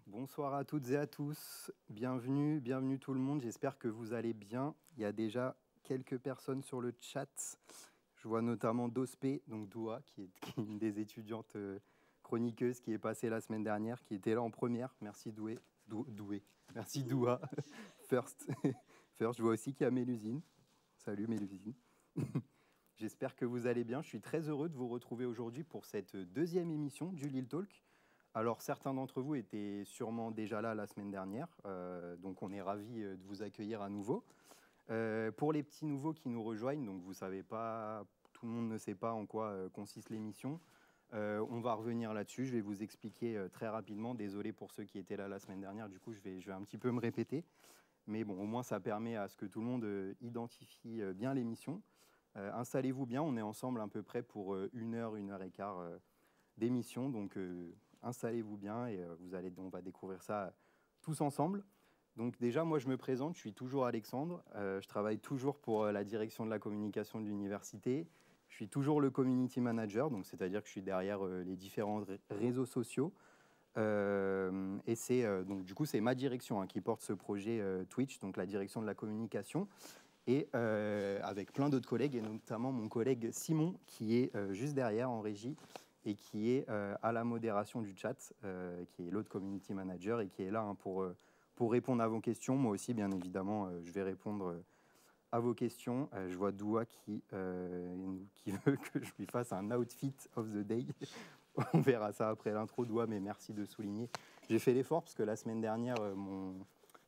Bonsoir à toutes et à tous. Bienvenue tout le monde. J'espère que vous allez bien. Il y a déjà quelques personnes sur le chat. Je vois notamment Dospé, donc Doua, qui est une des étudiantes chroniqueuses qui est passée la semaine dernière, qui était là en première. Merci Doué. Merci Doua. First. Je vois aussi qu'il y a Mélusine. Salut Mélusine. J'espère que vous allez bien. Je suis très heureux de vous retrouver aujourd'hui pour cette deuxième émission du Lille Talk. Alors, certains d'entre vous étaient sûrement déjà là la semaine dernière, donc on est ravis de vous accueillir à nouveau. Pour les petits nouveaux qui nous rejoignent, donc vous savez pas, tout le monde ne sait pas en quoi consiste l'émission. On va revenir là-dessus, je vais vous expliquer très rapidement. Désolé pour ceux qui étaient là la semaine dernière, du coup je vais un petit peu me répéter. Mais bon, au moins ça permet à ce que tout le monde identifie bien l'émission. Installez-vous bien, on est ensemble à peu près pour 1 heure et quart d'émission, donc installez-vous bien et on va découvrir ça tous ensemble. Donc déjà, moi je me présente, je suis toujours Alexandre, je travaille toujours pour la direction de la communication de l'université. Je suis toujours le community manager, donc c'est-à-dire que je suis derrière les différents réseaux sociaux. Et donc du coup c'est ma direction qui porte ce projet Twitch, donc la direction de la communication. Et avec plein d'autres collègues, et notamment mon collègue Simon, qui est juste derrière en régie, et qui est à la modération du chat, qui est l'autre community manager, et qui est là pour répondre à vos questions. Moi aussi, bien évidemment, je vais répondre à vos questions. Je vois Doua qui veut que je lui fasse un outfit of the day. On verra ça après l'intro, Doua, mais merci de souligner. J'ai fait l'effort, parce que la semaine dernière,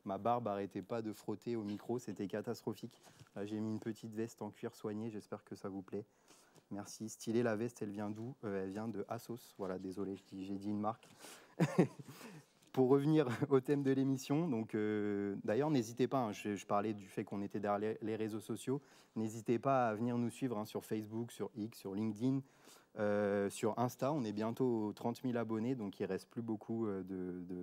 ma barbe n'arrêtait pas de frotter au micro, c'était catastrophique. Là, j'ai mis une petite veste en cuir soigné, j'espère que ça vous plaît. Merci. Stylée, la veste, elle vient d'où? Elle vient de Asos. Voilà, désolé, j'ai dit une marque. Pour revenir au thème de l'émission, donc d'ailleurs, n'hésitez pas, je parlais du fait qu'on était derrière les réseaux sociaux, n'hésitez pas à venir nous suivre sur Facebook, sur X, sur LinkedIn, sur Insta. On est bientôt aux 30 000 abonnés, donc il ne reste plus beaucoup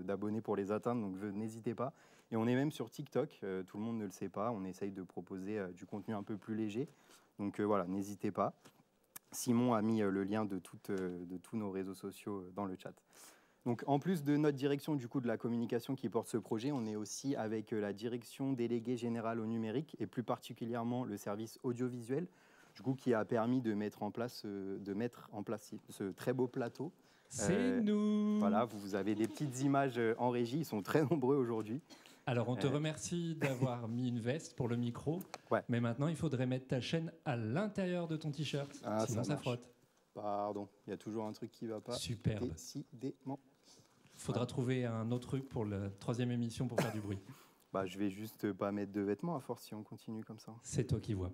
d'abonnés pour les atteindre, donc n'hésitez pas. Et on est même sur TikTok, tout le monde ne le sait pas, on essaye de proposer du contenu un peu plus léger, donc voilà, n'hésitez pas. Simon a mis le lien de tous nos réseaux sociaux dans le chat. Donc, en plus de notre direction du coup de la communication qui porte ce projet, on est aussi avec la direction déléguée générale au numérique et plus particulièrement le service audiovisuel, du coup qui a permis de mettre en place ce très beau plateau. C'est nous. Voilà, vous avez des petites images en régie, ils sont très nombreux aujourd'hui. Alors, on te remercie d'avoir mis une veste pour le micro, Ouais. mais maintenant, il faudrait mettre ta chaîne à l'intérieur de ton t-shirt, sinon ça frotte. Pardon, il y a toujours un truc qui ne va pas. Superbe. Décidément. Faudra trouver un autre truc pour la 3e émission pour faire du bruit. Bah, je vais juste pas mettre de vêtements à force si on continue comme ça. C'est toi qui vois.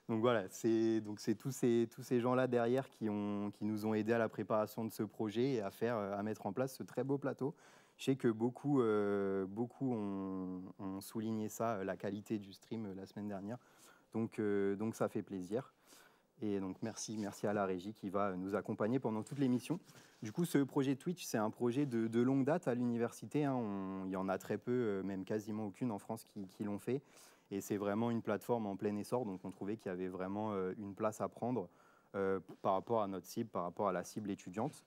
Donc voilà, c'est tous ces gens-là derrière qui nous ont aidés à la préparation de ce projet et à mettre en place ce très beau plateau. Je sais que beaucoup ont souligné ça, la qualité du stream la semaine dernière. Donc ça fait plaisir. Et donc merci à la régie qui va nous accompagner pendant toute l'émission. Du coup, ce projet Twitch, c'est un projet de longue date à l'université. Il y en a très peu, même quasiment aucune en France qui l'ont fait. Et c'est vraiment une plateforme en plein essor. Donc on trouvait qu'il y avait vraiment une place à prendre par rapport à notre cible, par rapport à la cible étudiante.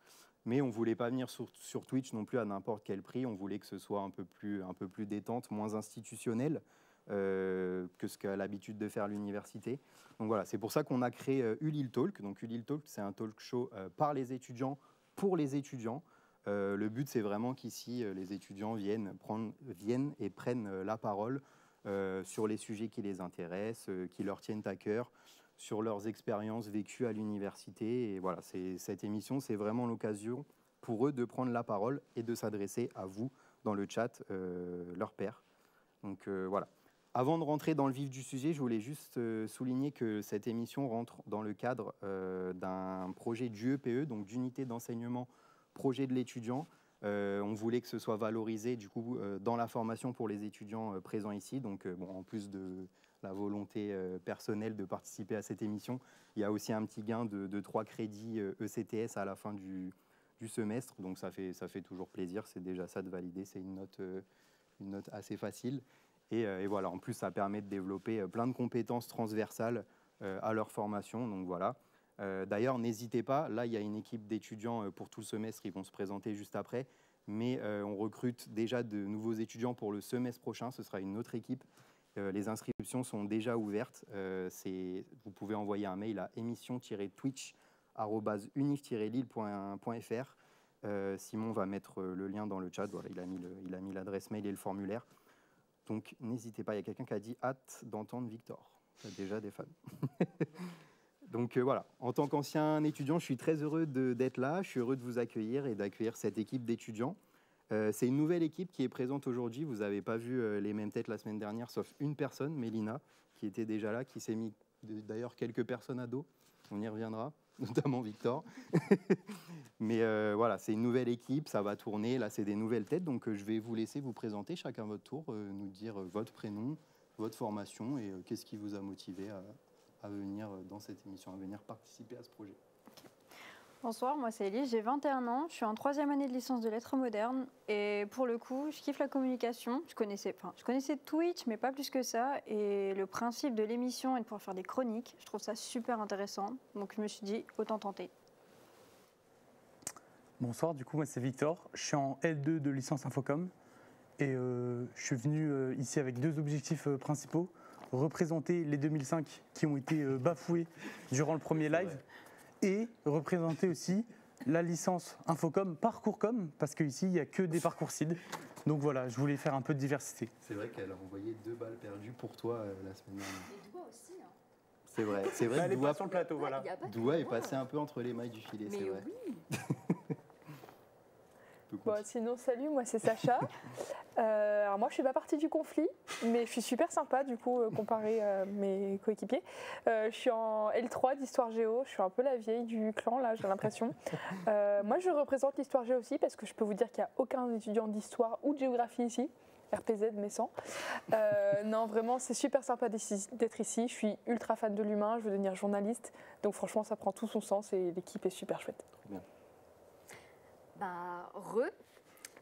Mais on ne voulait pas venir sur Twitch non plus à n'importe quel prix. On voulait que ce soit un peu plus détente, moins institutionnel. Que ce qu'a l'habitude de faire l'université. Donc voilà, c'est pour ça qu'on a créé Ulil Talk. Donc Ulil Talk, c'est un talk show par les étudiants, pour les étudiants. Le but, c'est vraiment qu'ici, les étudiants viennent et prennent la parole sur les sujets qui les intéressent, qui leur tiennent à cœur, sur leurs expériences vécues à l'université. Et voilà, cette émission, c'est vraiment l'occasion pour eux de prendre la parole et de s'adresser à vous dans le chat, leurs pairs. Donc voilà. Avant de rentrer dans le vif du sujet, je voulais juste souligner que cette émission rentre dans le cadre d'un projet d'UEPE, donc d'unité d'enseignement projet de l'étudiant. On voulait que ce soit valorisé du coup dans la formation pour les étudiants présents ici. Donc en plus de la volonté personnelle de participer à cette émission, il y a aussi un petit gain de 3 crédits ECTS à la fin du semestre. Donc ça fait toujours plaisir, c'est déjà ça de valider, c'est une note assez facile. Et voilà, en plus, ça permet de développer plein de compétences transversales à leur formation. Donc voilà, D'ailleurs, n'hésitez pas, là, il y a une équipe d'étudiants pour tout le semestre, ils vont se présenter juste après, mais on recrute déjà de nouveaux étudiants pour le semestre prochain, ce sera une autre équipe. Les inscriptions sont déjà ouvertes. Vous pouvez envoyer un mail à émission-twitch@unif-lille.fr. Simon va mettre le lien dans le chat. Voilà, il a mis l'adresse mail et le formulaire. Donc, n'hésitez pas. Il y a quelqu'un qui a dit hâte d'entendre Victor. Il y a déjà des fans. Donc, voilà. En tant qu'ancien étudiant, je suis très heureux d'être là. Je suis heureux de vous accueillir et d'accueillir cette équipe d'étudiants. C'est une nouvelle équipe qui est présente aujourd'hui. Vous n'avez pas vu les mêmes têtes la semaine dernière, sauf une personne, Mélina, qui était déjà là, qui s'est mis d'ailleurs quelques personnes à dos. On y reviendra, notamment Victor. Mais voilà, c'est une nouvelle équipe, ça va tourner. Là, c'est des nouvelles têtes. Donc, je vais vous laisser vous présenter chacun votre tour, nous dire votre prénom, votre formation et qu'est-ce qui vous a motivé à venir dans cette émission, à venir participer à ce projet. Bonsoir, moi c'est Elise, j'ai 21 ans, je suis en 3e année de licence de lettres modernes et pour le coup, je kiffe la communication. Je connaissais Twitch, mais pas plus que ça. Et le principe de l'émission est de pouvoir faire des chroniques. Je trouve ça super intéressant, donc je me suis dit, autant tenter. Bonsoir, du coup, moi c'est Victor. Je suis en L2 de licence Infocom et je suis venu ici avec deux objectifs principaux. Représenter les 2005 qui ont été bafoués durant le premier live. Et représenter aussi la licence Infocom, Parcourscom, parce qu'ici, il n'y a que des parcours CID. Donc voilà, je voulais faire un peu de diversité. C'est vrai qu'elle a envoyé 2 balles perdues pour toi la semaine dernière. Et Doua aussi. Hein. C'est vrai. Elle est pas sur le plateau, voilà. Doua est passé un peu entre les mailles du filet, c'est vrai. Oui. Bon, sinon, salut, moi c'est Sacha. Alors moi je suis pas partie du conflit, mais je suis super sympa du coup comparé à mes coéquipiers. Je suis en L3 d'histoire géo, je suis un peu la vieille du clan là, j'ai l'impression. Moi je représente l'histoire géo aussi parce que je peux vous dire qu'il n'y a aucun étudiant d'histoire ou de géographie ici. RPZ mais sans. Non vraiment c'est super sympa d'être ici, je suis ultra fan de l'humain, je veux devenir journaliste, donc franchement ça prend tout son sens et l'équipe est super chouette. Bien.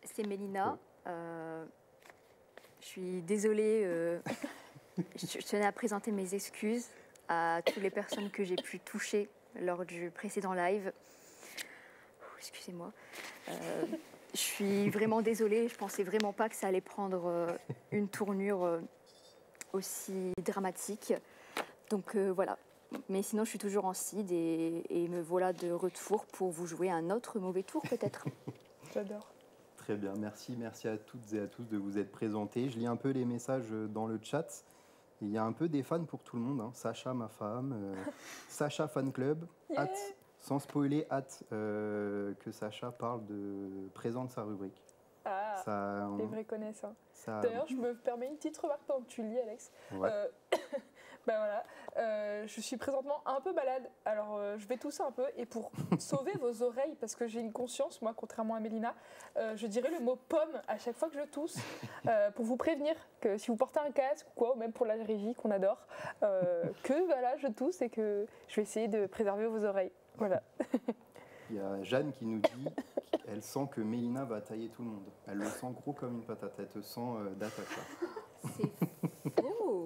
C'est Mélina. Je suis désolée, je tenais à présenter mes excuses à toutes les personnes que j'ai pu toucher lors du précédent live. Excusez-moi. Je suis vraiment désolée, je pensais vraiment pas que ça allait prendre une tournure aussi dramatique. Donc voilà. Mais sinon, je suis toujours en CID et me voilà de retour pour vous jouer un autre mauvais tour peut-être. J'adore. Très bien, merci à toutes et à tous de vous être présentés. Je lis un peu les messages dans le chat. Il y a un peu des fans pour tout le monde. Hein. Sacha, ma femme, Sacha Fan Club, Yeah. sans spoiler, que Sacha présente sa rubrique. Ah, les vrais connaissent. Hein. D'ailleurs, je me permets une petite remarque pendant que tu lis, Alex. Ouais. Ben voilà, je suis présentement un peu malade, alors je vais tousser un peu et pour sauver vos oreilles, parce que j'ai une conscience, moi, contrairement à Mélina, je dirais le mot pomme à chaque fois que je tousse, pour vous prévenir que si vous portez un casque ou quoi, ou même pour la régie qu'on adore, que voilà, je tousse et que je vais essayer de préserver vos oreilles. Voilà. Il y a Jeanne qui nous dit qu'elle sent que Mélina va tailler tout le monde. Elle le sent gros comme une patate, elle te sent d'attaque. C'est faux.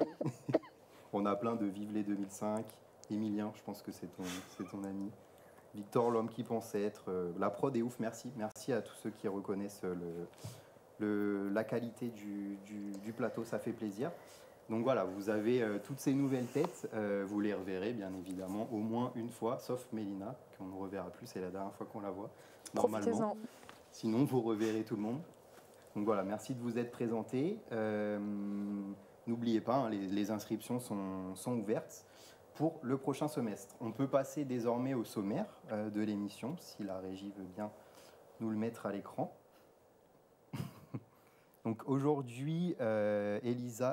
On a plein de Vive les 2005. Emilien, je pense que c'est ton ami. Victor, l'homme qui pensait être. La prod est ouf, merci. Merci à tous ceux qui reconnaissent la qualité du plateau, ça fait plaisir. Donc voilà, vous avez toutes ces nouvelles têtes. Vous les reverrez bien évidemment au moins une fois, sauf Mélina, qu'on ne reverra plus, c'est la dernière fois qu'on la voit, normalement. Sinon, vous reverrez tout le monde. Donc voilà, merci de vous être présentés. N'oubliez pas, hein, les inscriptions sont ouvertes pour le prochain semestre. On peut passer désormais au sommaire de l'émission, si la régie veut bien nous le mettre à l'écran. Donc aujourd'hui, Élise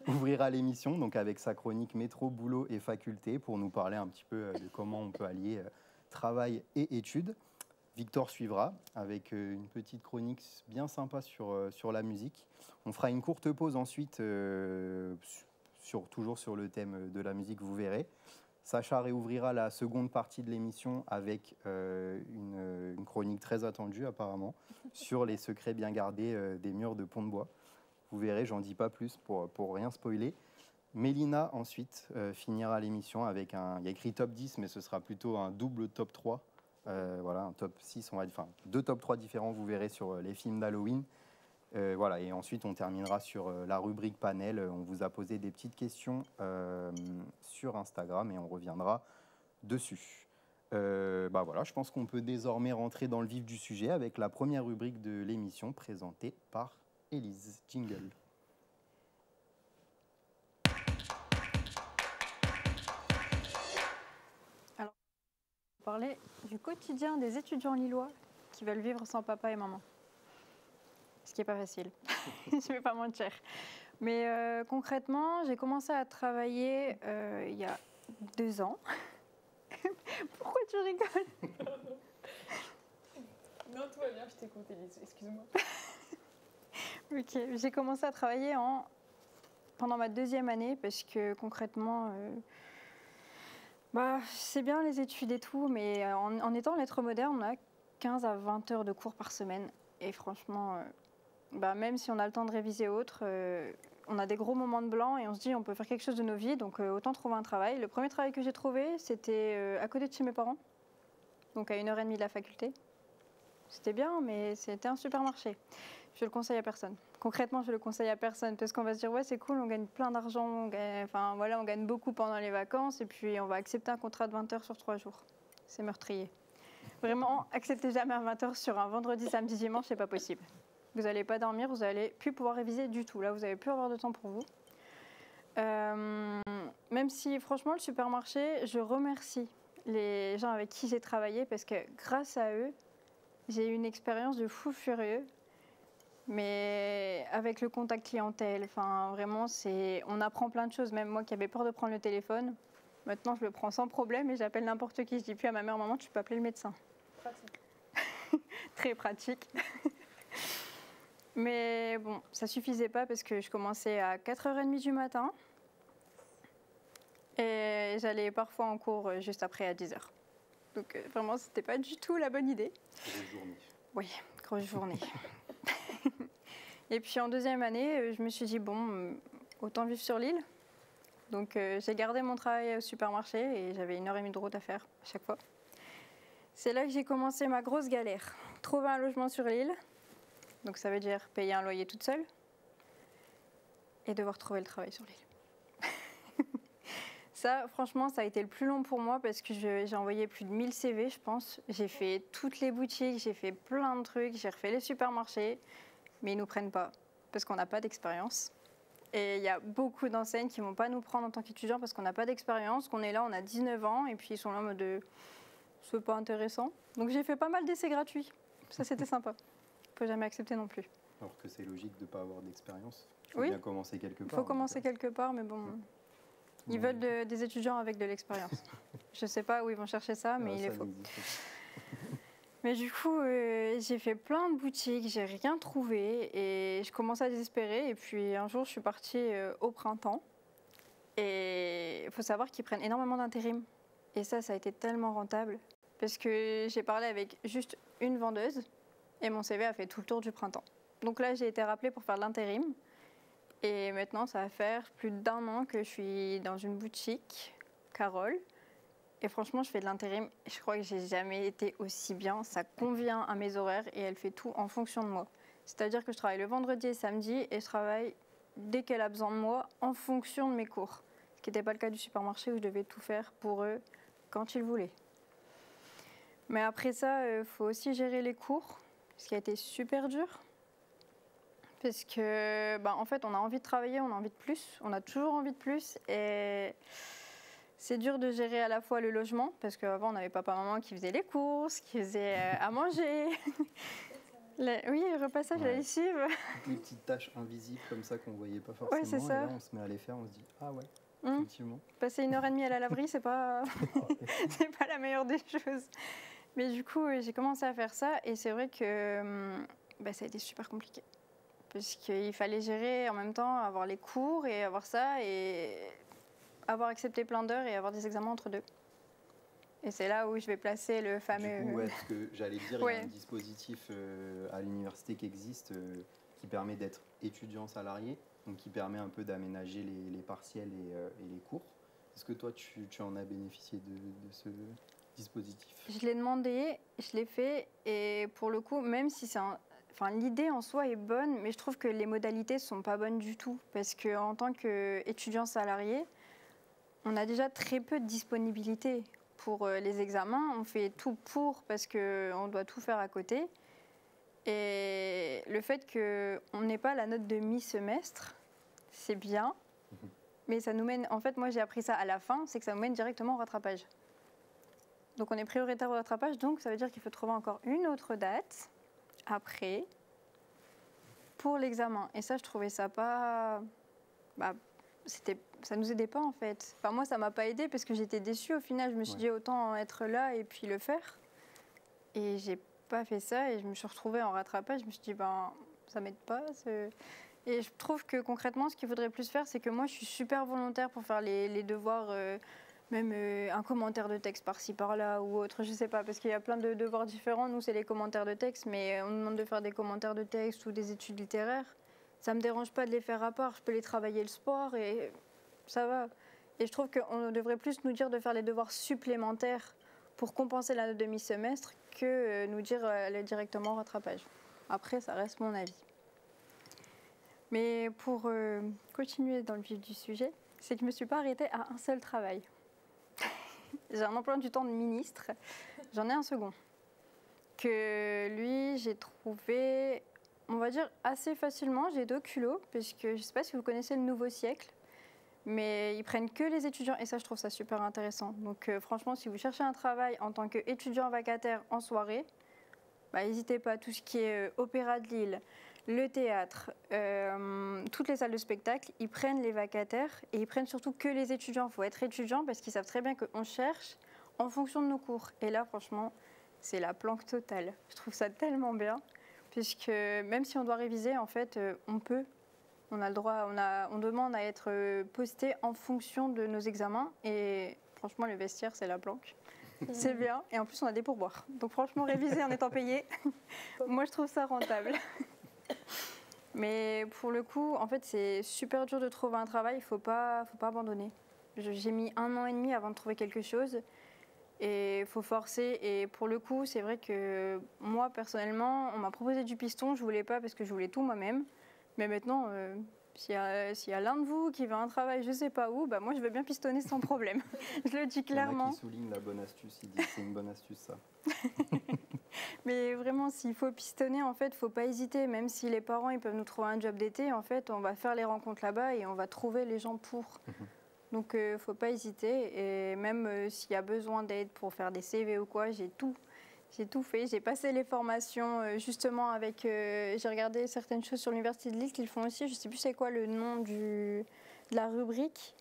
ouvrira l'émission donc avec sa chronique Métro, boulot et faculté pour nous parler un petit peu de comment on peut allier travail et études. Victor suivra avec une petite chronique bien sympa sur la musique. On fera une courte pause ensuite, toujours sur le thème de la musique, vous verrez. Sacha réouvrira la seconde partie de l'émission avec une chronique très attendue apparemment sur les secrets bien gardés des murs de Pont-de-Bois. Vous verrez, j'en dis pas plus pour rien spoiler. Mélina, ensuite, finira l'émission avec il y a écrit top 10, mais ce sera plutôt un double top 3. Voilà, un top 6, deux top 3 différents, vous verrez, sur les films d'Halloween. Voilà, et ensuite, on terminera sur la rubrique panel. On vous a posé des petites questions sur Instagram et on reviendra dessus. Voilà, je pense qu'on peut désormais rentrer dans le vif du sujet avec la première rubrique de l'émission présentée par Élise. Jingle. Alors, on va parler du quotidien des étudiants lillois qui veulent vivre sans papa et maman. Ce qui n'est pas facile, je ne vais pas mentir. Mais concrètement, j'ai commencé à travailler il y a 2 ans. Pourquoi tu rigoles? Non, tout va bien, je t'écoute, Élise, excuse-moi. Ok, j'ai commencé à travailler pendant ma 2e année parce que concrètement, c'est bien les études et tout, mais en étant lettres modernes, on a 15 à 20 heures de cours par semaine. Et franchement, même si on a le temps de réviser autre, on a des gros moments de blanc et on se dit on peut faire quelque chose de nos vies, donc autant trouver un travail. Le premier travail que j'ai trouvé, c'était à côté de chez mes parents, donc à 1h30 de la faculté. C'était bien, mais c'était un supermarché. Je le conseille à personne. Concrètement, je le conseille à personne parce qu'on va se dire ouais, c'est cool, on gagne plein d'argent, on gagne beaucoup pendant les vacances et puis on va accepter un contrat de 20 heures sur 3 jours. C'est meurtrier. Vraiment, acceptez jamais un 20 heures sur un vendredi, samedi, dimanche, c'est pas possible. Vous n'allez pas dormir, vous n'allez plus pouvoir réviser du tout. Là, vous n'allez plus avoir de temps pour vous. Même si, franchement, le supermarché, je remercie les gens avec qui j'ai travaillé parce que grâce à eux, j'ai eu une expérience de fou furieux. Mais avec le contact clientèle, vraiment, on apprend plein de choses. Même moi qui avais peur de prendre le téléphone, maintenant, je le prends sans problème et j'appelle n'importe qui. Je dis plus à ma mère, maman, tu peux appeler le médecin. Pratique. Très pratique. Mais bon, ça suffisait pas parce que je commençais à 4h30 du matin et j'allais parfois en cours juste après à 10h. Donc vraiment, c'était pas du tout la bonne idée. Grosse journée. Oui, grosse journée. Et puis en 2e année, je me suis dit, bon, autant vivre sur l'île. Donc j'ai gardé mon travail au supermarché et j'avais 1h30 de route à faire à chaque fois. C'est là que j'ai commencé ma grosse galère. Trouver un logement sur l'île. Donc ça veut dire payer un loyer toute seule et devoir trouver le travail sur l'île. Ça, franchement, ça a été le plus long pour moi parce que j'ai envoyé plus de 1000 CV, je pense. J'ai fait toutes les boutiques, j'ai fait plein de trucs, j'ai refait les supermarchés, mais ils ne nous prennent pas parce qu'on n'a pas d'expérience. Et il y a beaucoup d'enseignes qui ne vont pas nous prendre en tant qu'étudiants parce qu'on n'a pas d'expérience, qu'on est là, on a 19 ans et puis ils sont là en mode de c'est pas intéressant. Donc j'ai fait pas mal d'essais gratuits. Ça, c'était sympa. On ne peut jamais accepter non plus. Alors que c'est logique de ne pas avoir d'expérience. Il faut Oui. bien commencer quelque part. Il faut commencer quelque part, mais bon, ils veulent des étudiants avec de l'expérience. Je ne sais pas où ils vont chercher ça, mais il est faux. Mais du coup, j'ai fait plein de boutiques, j'ai rien trouvé et je commençais à désespérer. Et puis un jour, je suis partie au printemps. Et il faut savoir qu'ils prennent énormément d'intérim. Et ça a été tellement rentable. Parce que j'ai parlé avec juste une vendeuse. Et mon CV a fait tout le tour du printemps. Donc là, j'ai été rappelée pour faire de l'intérim. Et maintenant, ça va faire plus d'1 an que je suis dans une boutique, Carole. Et franchement, je fais de l'intérim. Je crois que j'ai jamais été aussi bien. Ça convient à mes horaires et elle fait tout en fonction de moi. C'est-à-dire que je travaille le vendredi et samedi et je travaille dès qu'elle a besoin de moi en fonction de mes cours. Ce qui n'était pas le cas du supermarché où je devais tout faire pour eux quand ils voulaient. Mais après ça, il faut aussi gérer les cours. Ce qui a été super dur, parce que, en fait, on a envie de travailler, on a envie de plus, on a toujours envie de plus, et c'est dur de gérer à la fois le logement, parce qu'avant, on avait papa-maman qui faisait les courses, qui faisait à manger, le repassage, la lessive. Toutes les petites tâches invisibles comme ça qu'on ne voyait pas forcément, c'est ça. Et là, on se met à les faire, on se dit, ah ouais, effectivement. Passer 1h30 à la laverie, c'est pas la meilleure des choses. Mais du coup, j'ai commencé à faire ça et c'est vrai que ça a été super compliqué. Parce qu'il fallait gérer en même temps, avoir les cours et avoir ça et avoir accepté plein d'heures et avoir des examens entre deux. Et c'est là où je vais placer le fameux... Du coup, parce que j'allais dire, il y a un dispositif à l'université qui existe qui permet d'être étudiant salarié, donc qui permet un peu d'aménager les partiels et les cours. Est-ce que toi, tu en as bénéficié de ce dispositif? Je l'ai demandé, je l'ai fait, et pour le coup, même si l'idée en soi est bonne, mais je trouve que les modalités ne sont pas bonnes du tout. Parce qu'en tant qu'étudiant salarié, on a déjà très peu de disponibilité pour les examens. On fait tout pour parce qu'on doit tout faire à côté. Et le fait qu'on n'ait pas la note de mi-semestre, c'est bien. Mais ça nous mène, en fait, moi j'ai appris ça à la fin, c'est que ça nous mène directement au rattrapage. Donc on est prioritaire au rattrapage, donc ça veut dire qu'il faut trouver encore une autre date après pour l'examen. Et ça, je trouvais ça pas... ça nous aidait pas en fait. Enfin, moi, ça m'a pas aidé parce que j'étais déçue. Au final, je me suis dit autant être là et puis le faire. Et j'ai pas fait ça et je me suis retrouvée en rattrapage. Je me suis dit, ça m'aide pas. Et je trouve que concrètement, ce qu'il faudrait plus faire, c'est que moi, je suis super volontaire pour faire les devoirs, même un commentaire de texte par-ci, par-là ou autre, je sais pas, parce qu'il y a plein de devoirs différents. Nous, c'est les commentaires de texte, mais on nous demande de faire des commentaires de texte ou des études littéraires. Ça me dérange pas de les faire à part. Je peux les travailler le sport et ça va. Et je trouve qu'on devrait plus nous dire de faire les devoirs supplémentaires pour compenser la note de mi-semestre que nous dire aller directement au rattrapage. Après, ça reste mon avis. Mais pour continuer dans le vif du sujet, c'est que je ne me suis pas arrêtée à un seul travail. J'ai un emploi du temps de ministre, j'en ai un second. Que lui, j'ai trouvé, on va dire, assez facilement. J'ai 2 culots, parce que je ne sais pas si vous connaissez le Nouveau Siècle, mais ils prennent que les étudiants, et ça, je trouve ça super intéressant. Donc franchement, si vous cherchez un travail en tant qu'étudiant vacataire en soirée, n'hésitez pas, tout ce qui est Opéra de Lille, le théâtre, toutes les salles de spectacle, ils prennent les vacataires et ils prennent surtout que les étudiants. Il faut être étudiant parce qu'ils savent très bien qu'on cherche en fonction de nos cours. Et là, franchement, c'est la planque totale. Je trouve ça tellement bien, puisque même si on doit réviser, en fait, on a le droit, on demande à être posté en fonction de nos examens. Et franchement, le vestiaire, c'est la planque. C'est bien. Et en plus, on a des pourboires. Donc franchement, réviser en étant payé, moi, je trouve ça rentable. Mais pour le coup, en fait, c'est super dur de trouver un travail. Il ne faut pas abandonner. J'ai mis 1 an et demi avant de trouver quelque chose. Et il faut forcer. Et pour le coup, c'est vrai que moi, personnellement, on m'a proposé du piston. Je ne voulais pas parce que je voulais tout moi-même. Mais maintenant, s'il y a l'un de vous qui veut un travail, je ne sais pas où, moi, je veux bien pistonner sans problème. Je le dis clairement. Il y en a qui soulignent la bonne astuce. Ils disent que c'est une bonne astuce, ça. Mais vraiment, s'il faut pistonner, en fait, il ne faut pas hésiter. Même si les parents ils peuvent nous trouver un job d'été, en fait, on va faire les rencontres là-bas et on va trouver les gens pour. Donc, il ne faut pas hésiter. Et même s'il y a besoin d'aide pour faire des CV ou quoi, j'ai tout fait. J'ai passé les formations justement avec... j'ai regardé certaines choses sur l'Université de Lille qu'ils font aussi. Je ne sais plus c'est quoi le nom de la rubrique.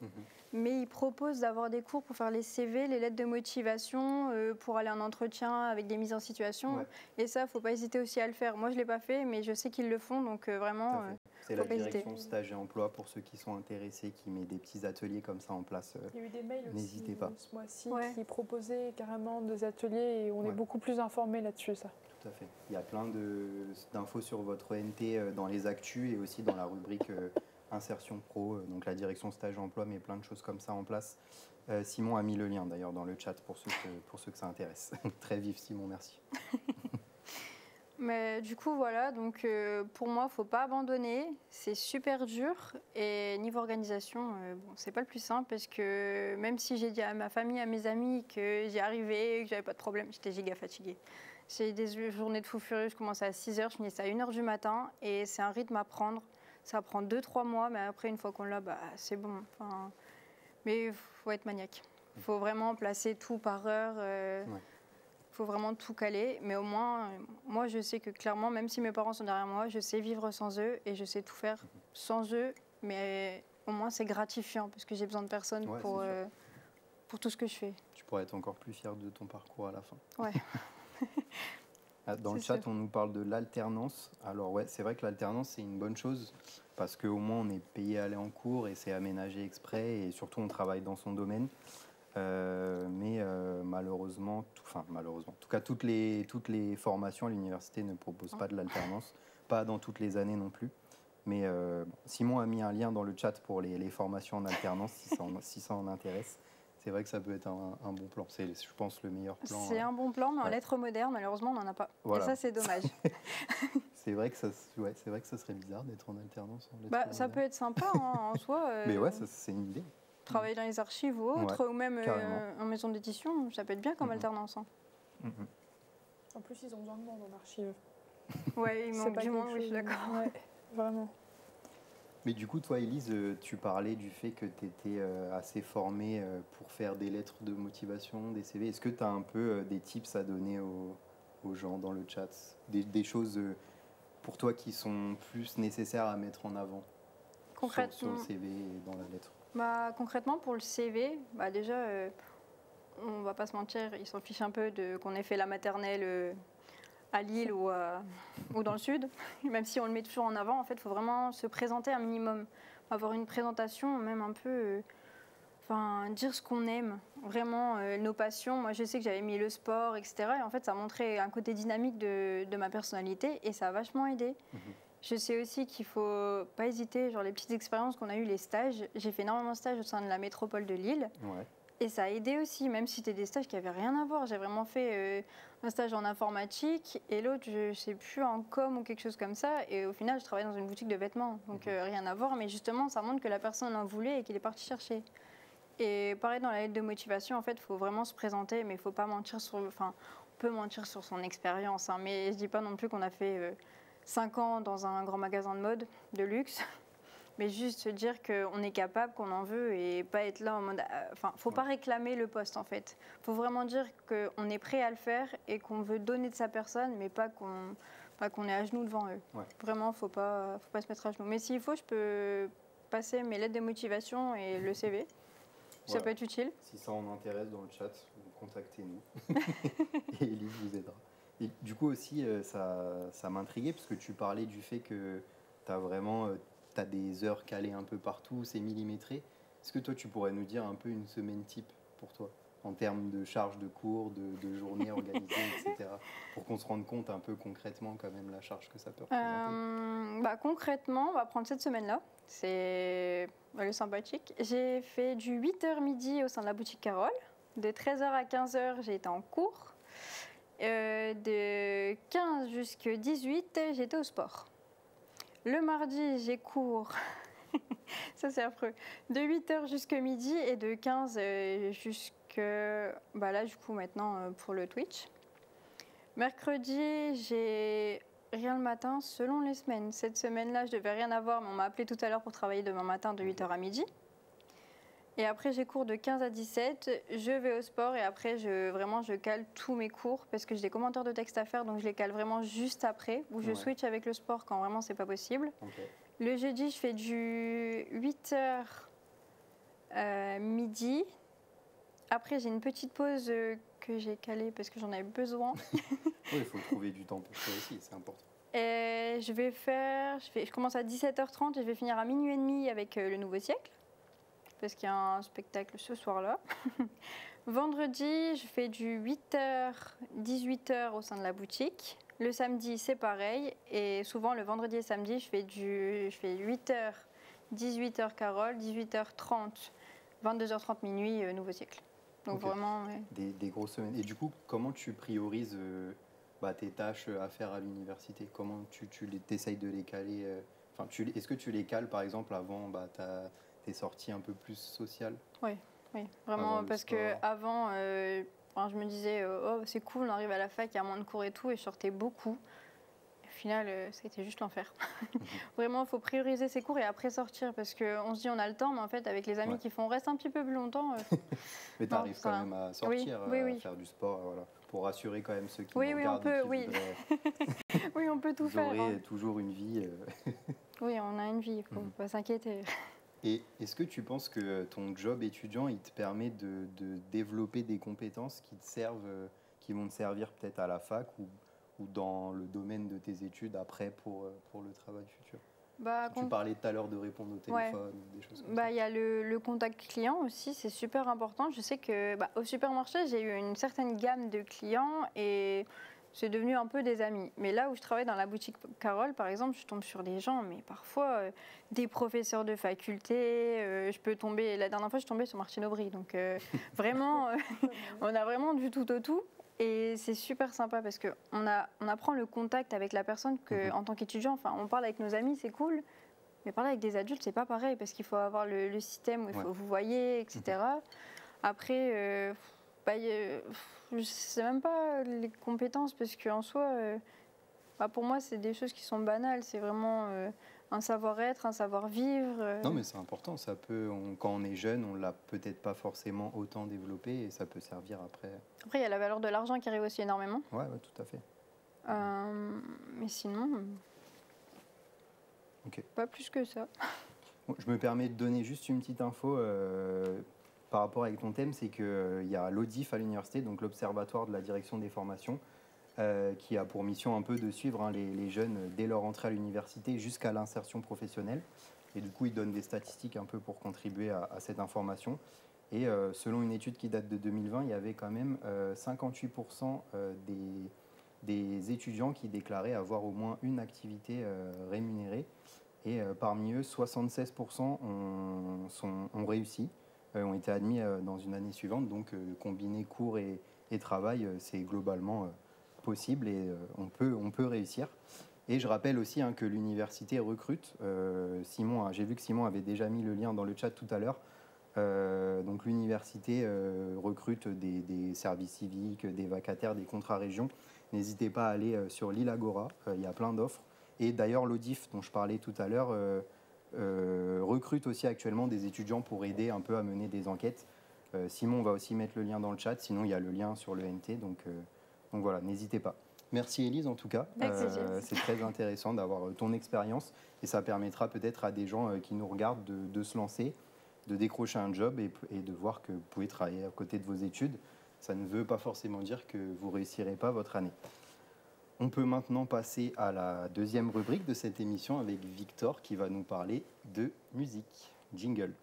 Mais ils proposent d'avoir des cours pour faire les CV, les lettres de motivation, pour aller en entretien avec des mises en situation. Ouais. Et ça, il ne faut pas hésiter aussi à le faire. Moi, je ne l'ai pas fait, mais je sais qu'ils le font. Donc vraiment, c'est la direction stage et emploi pour ceux qui sont intéressés, qui met des petits ateliers comme ça en place. Il y a eu des mails n'hésitez aussi, pas. ce mois-ci qui proposaient carrément des ateliers et on est beaucoup plus informés là-dessus. Ça. Tout à fait. Il y a plein d'infos sur votre ONT dans les actus et aussi dans la rubrique... Insertion Pro, donc la direction stage emploi, met plein de choses comme ça en place. Simon a mis le lien d'ailleurs dans le chat pour ceux que ça intéresse. Très vif Simon, merci. Mais du coup voilà, donc pour moi, il ne faut pas abandonner, c'est super dur et niveau organisation, c'est pas le plus simple parce que même si j'ai dit à ma famille, à mes amis que j'y arrivais, que j'avais pas de problème, j'étais giga fatiguée. J'ai eu des journées de fou furieux, je commençais à 6h, je finissais à 1h du matin et c'est un rythme à prendre. Ça prend 2-3 mois, mais après, une fois qu'on l'a, c'est bon. Enfin, mais il faut être maniaque. Il faut vraiment placer tout par heure. Il faut vraiment tout caler. Mais au moins, moi, je sais que clairement, même si mes parents sont derrière moi, je sais vivre sans eux et je sais tout faire sans eux. Mais au moins, c'est gratifiant parce que j'ai besoin de personne pour tout ce que je fais. Tu pourrais être encore plus fière de ton parcours à la fin. Ouais. Dans le chat, on nous parle de l'alternance. Alors ouais, c'est vrai que l'alternance, c'est une bonne chose parce qu'au moins, on est payé à aller en cours et c'est aménagé exprès et surtout, on travaille dans son domaine. Mais malheureusement, en tout cas, toutes les formations à l'université ne proposent pas de l'alternance. pas dans toutes les années non plus. Mais Simon a mis un lien dans le chat pour les formations en alternance, si ça en intéresse. C'est vrai que ça peut être un bon plan. C'est, je pense, le meilleur plan. C'est un bon plan, mais en lettres modernes, malheureusement, on n'en a pas. Voilà. Et ça, c'est dommage. C'est vrai que ça serait bizarre d'être en alternance en lettres Bah, ça peut être sympa en soi. Mais ouais, c'est une idée. Travailler dans les archives ou autre, ou même en maison d'édition, ça peut être bien comme alternance. Hein. En plus, ils ont besoin de monde en archive. Ouais, il manque du monde, oui, je suis d'accord. Ouais, vraiment. Mais du coup, toi, Élise, tu parlais du fait que tu étais assez formée pour faire des lettres de motivation, des CV. Est-ce que tu as un peu des tips à donner aux gens dans le chat, des choses pour toi qui sont plus nécessaires à mettre en avant sur le CV et dans la lettre? Bah, concrètement, pour le CV, bah, déjà, on va pas se mentir, ils s'en fichent un peu qu'on ait fait la maternelle à Lille ou dans le sud. Même si on le met toujours en avant, en fait, il faut vraiment se présenter un minimum. Avoir une présentation, même un peu... dire ce qu'on aime, vraiment nos passions. Moi, je sais que j'avais mis le sport, etc. Et en fait, ça montrait un côté dynamique de ma personnalité et ça a vachement aidé. Je sais aussi qu'il ne faut pas hésiter, genre les petites expériences qu'on a eues, les stages. J'ai fait énormément de stages au sein de la métropole de Lille. Ouais. Et ça a aidé aussi, même si c'était des stages qui n'avaient rien à voir. J'ai vraiment fait un stage en informatique et l'autre, je ne sais plus, en com ou quelque chose comme ça. Et au final, je travaille dans une boutique de vêtements. Donc rien à voir, mais justement, ça montre que la personne en voulait et qu'il est parti chercher. Et pareil, dans la lettre de motivation, en fait, il faut vraiment se présenter, mais il ne faut pas mentir sur... Enfin, on peut mentir sur son expérience, hein, mais je ne dis pas non plus qu'on a fait 5 ans dans un grand magasin de mode, de luxe. Mais juste se dire qu'on est capable, qu'on en veut et pas être là en mode... Enfin, faut pas réclamer le poste en fait. Faut vraiment dire qu'on est prêt à le faire et qu'on veut donner de sa personne, mais pas qu'on est à genoux devant eux. Ouais. Vraiment, faut pas se mettre à genoux. Mais s'il faut, je peux passer mes lettres de motivation et le CV. Ça peut être utile. Si ça en intéresse dans le chat, contactez-nous. Et Élise vous aidera. Et du coup aussi, ça m'intriguait parce que tu parlais du fait que tu as vraiment... tu as des heures calées un peu partout, c'est millimétré. Est-ce que toi, tu pourrais nous dire un peu une semaine type pour toi, en termes de charge de cours, de journées organisées, etc. Pour qu'on se rende compte un peu concrètement quand même la charge que ça peut représenter. Concrètement, on va prendre cette semaine-là. C'est sympathique. J'ai fait du 8h midi au sein de la boutique Carole. De 13h à 15h, j'ai été en cours. De 15 jusqu'à 18, j'étais au sport. Le mardi, j'ai cours, ça c'est affreux, de 8h jusqu'à midi et de 15 jusqu'à, là du coup maintenant pour le Twitch. Mercredi, j'ai rien le matin selon les semaines. Cette semaine-là, je devais rien avoir, mais on m'a appelé tout à l'heure pour travailler demain matin de 8h à midi. Et après, j'ai cours de 15 à 17, je vais au sport et après, je cale tous mes cours parce que j'ai des commentaires de texte à faire, donc je les cale vraiment juste après, où je switch avec le sport quand vraiment c'est pas possible. Okay. Le jeudi, je fais du 8h midi. Après, j'ai une petite pause que j'ai calée parce que j'en avais besoin. Oui, il faut trouver du temps pour ça aussi, c'est important. Et je commence à 17h30 et je vais finir à minuit et demi avec le Nouveau Siècle. Parce qu'il y a un spectacle ce soir-là. Vendredi, je fais du 8h, 18h au sein de la boutique. Le samedi, c'est pareil. Et souvent, le vendredi et samedi, je fais 8h, 18h Carole, 18h30, 22h30 minuit, Nouveau Siècle. Donc vraiment... Ouais. Des grosses semaines. Et du coup, comment tu priorises tes tâches à faire à l'université? Comment tu essayes de les caler est-ce que tu les cales, par exemple, avant tes sorties un peu plus sociales? Oui, vraiment, parce qu'avant, je me disais, c'est cool, on arrive à la fac, il y a moins de cours et tout, et je sortais beaucoup. Au final, ça a été juste l'enfer. Vraiment, il faut prioriser ses cours et après sortir, parce qu'on se dit on a le temps, mais en fait, avec les amis qui font reste un petit peu plus longtemps... Mais tu arrives quand même à sortir, à faire du sport, voilà, pour rassurer quand même ceux qui nous regardent. Oui, on peut tout faire. Vous aurez toujours une vie. Oui, on a une vie, il ne faut pas s'inquiéter. Et est-ce que tu penses que ton job étudiant, il te permet de développer des compétences qui vont te servir peut-être à la fac ou dans le domaine de tes études après pour le travail futur? Tu parlais tout à l'heure de répondre au téléphone, des choses comme ça. Il y a le contact client aussi, c'est super important. Je sais qu'au supermarché, j'ai eu une certaine gamme de clients et c'est devenu un peu des amis. Mais là où je travaille dans la boutique Carole, par exemple, je tombe sur des gens, mais parfois des professeurs de faculté, je peux tomber, la dernière fois je suis tombée sur Martine Aubry, donc vraiment, on a vraiment du tout au tout. Et c'est super sympa parce qu'on apprend le contact avec la personne en tant qu'étudiant. Enfin, on parle avec nos amis, c'est cool. Mais parler avec des adultes, c'est pas pareil parce qu'il faut avoir le système où il faut vous voyez, etc. Après, je sais même pas les compétences parce qu'en soi, pour moi, c'est des choses qui sont banales. C'est vraiment un savoir-être, un savoir-vivre. Non, mais c'est important. Ça peut, quand on est jeune, on l'a peut-être pas forcément autant développé et ça peut servir après. Après, il y a la valeur de l'argent qui arrive aussi énormément. Ouais, tout à fait. Mais sinon, pas plus que ça. Bon, je me permets de donner juste une petite info par rapport avec ton thème, c'est qu'il y a l'ODIF à l'université, donc l'Observatoire de la direction des formations, qui a pour mission un peu de suivre les jeunes dès leur entrée à l'université jusqu'à l'insertion professionnelle. Et du coup, ils donnent des statistiques un peu pour contribuer à cette information. Et selon une étude qui date de 2020, il y avait quand même 58% des étudiants qui déclaraient avoir au moins une activité rémunérée. Et parmi eux, 76% ont réussi, ont été admis dans une année suivante. Donc combiner cours et travail, c'est globalement possible et on peut réussir. Et je rappelle aussi que l'université recrute. Simon, j'ai vu que Simon avait déjà mis le lien dans le chat tout à l'heure. Donc l'université recrute des services civiques, des vacataires, des contrats régions. N'hésitez pas à aller sur l'île Agora, il y a plein d'offres. Et d'ailleurs, l'ODIF, dont je parlais tout à l'heure, recrute aussi actuellement des étudiants pour aider un peu à mener des enquêtes. Simon va aussi mettre le lien dans le chat, sinon il y a le lien sur le NT, donc voilà, n'hésitez pas. Merci Élise en tout cas, c'est très intéressant d'avoir ton expérience et ça permettra peut-être à des gens qui nous regardent de se lancer, de décrocher un job et de voir que vous pouvez travailler à côté de vos études. Ça ne veut pas forcément dire que vous ne réussirez pas votre année. On peut maintenant passer à la deuxième rubrique de cette émission avec Victor qui va nous parler de musique. Jingle.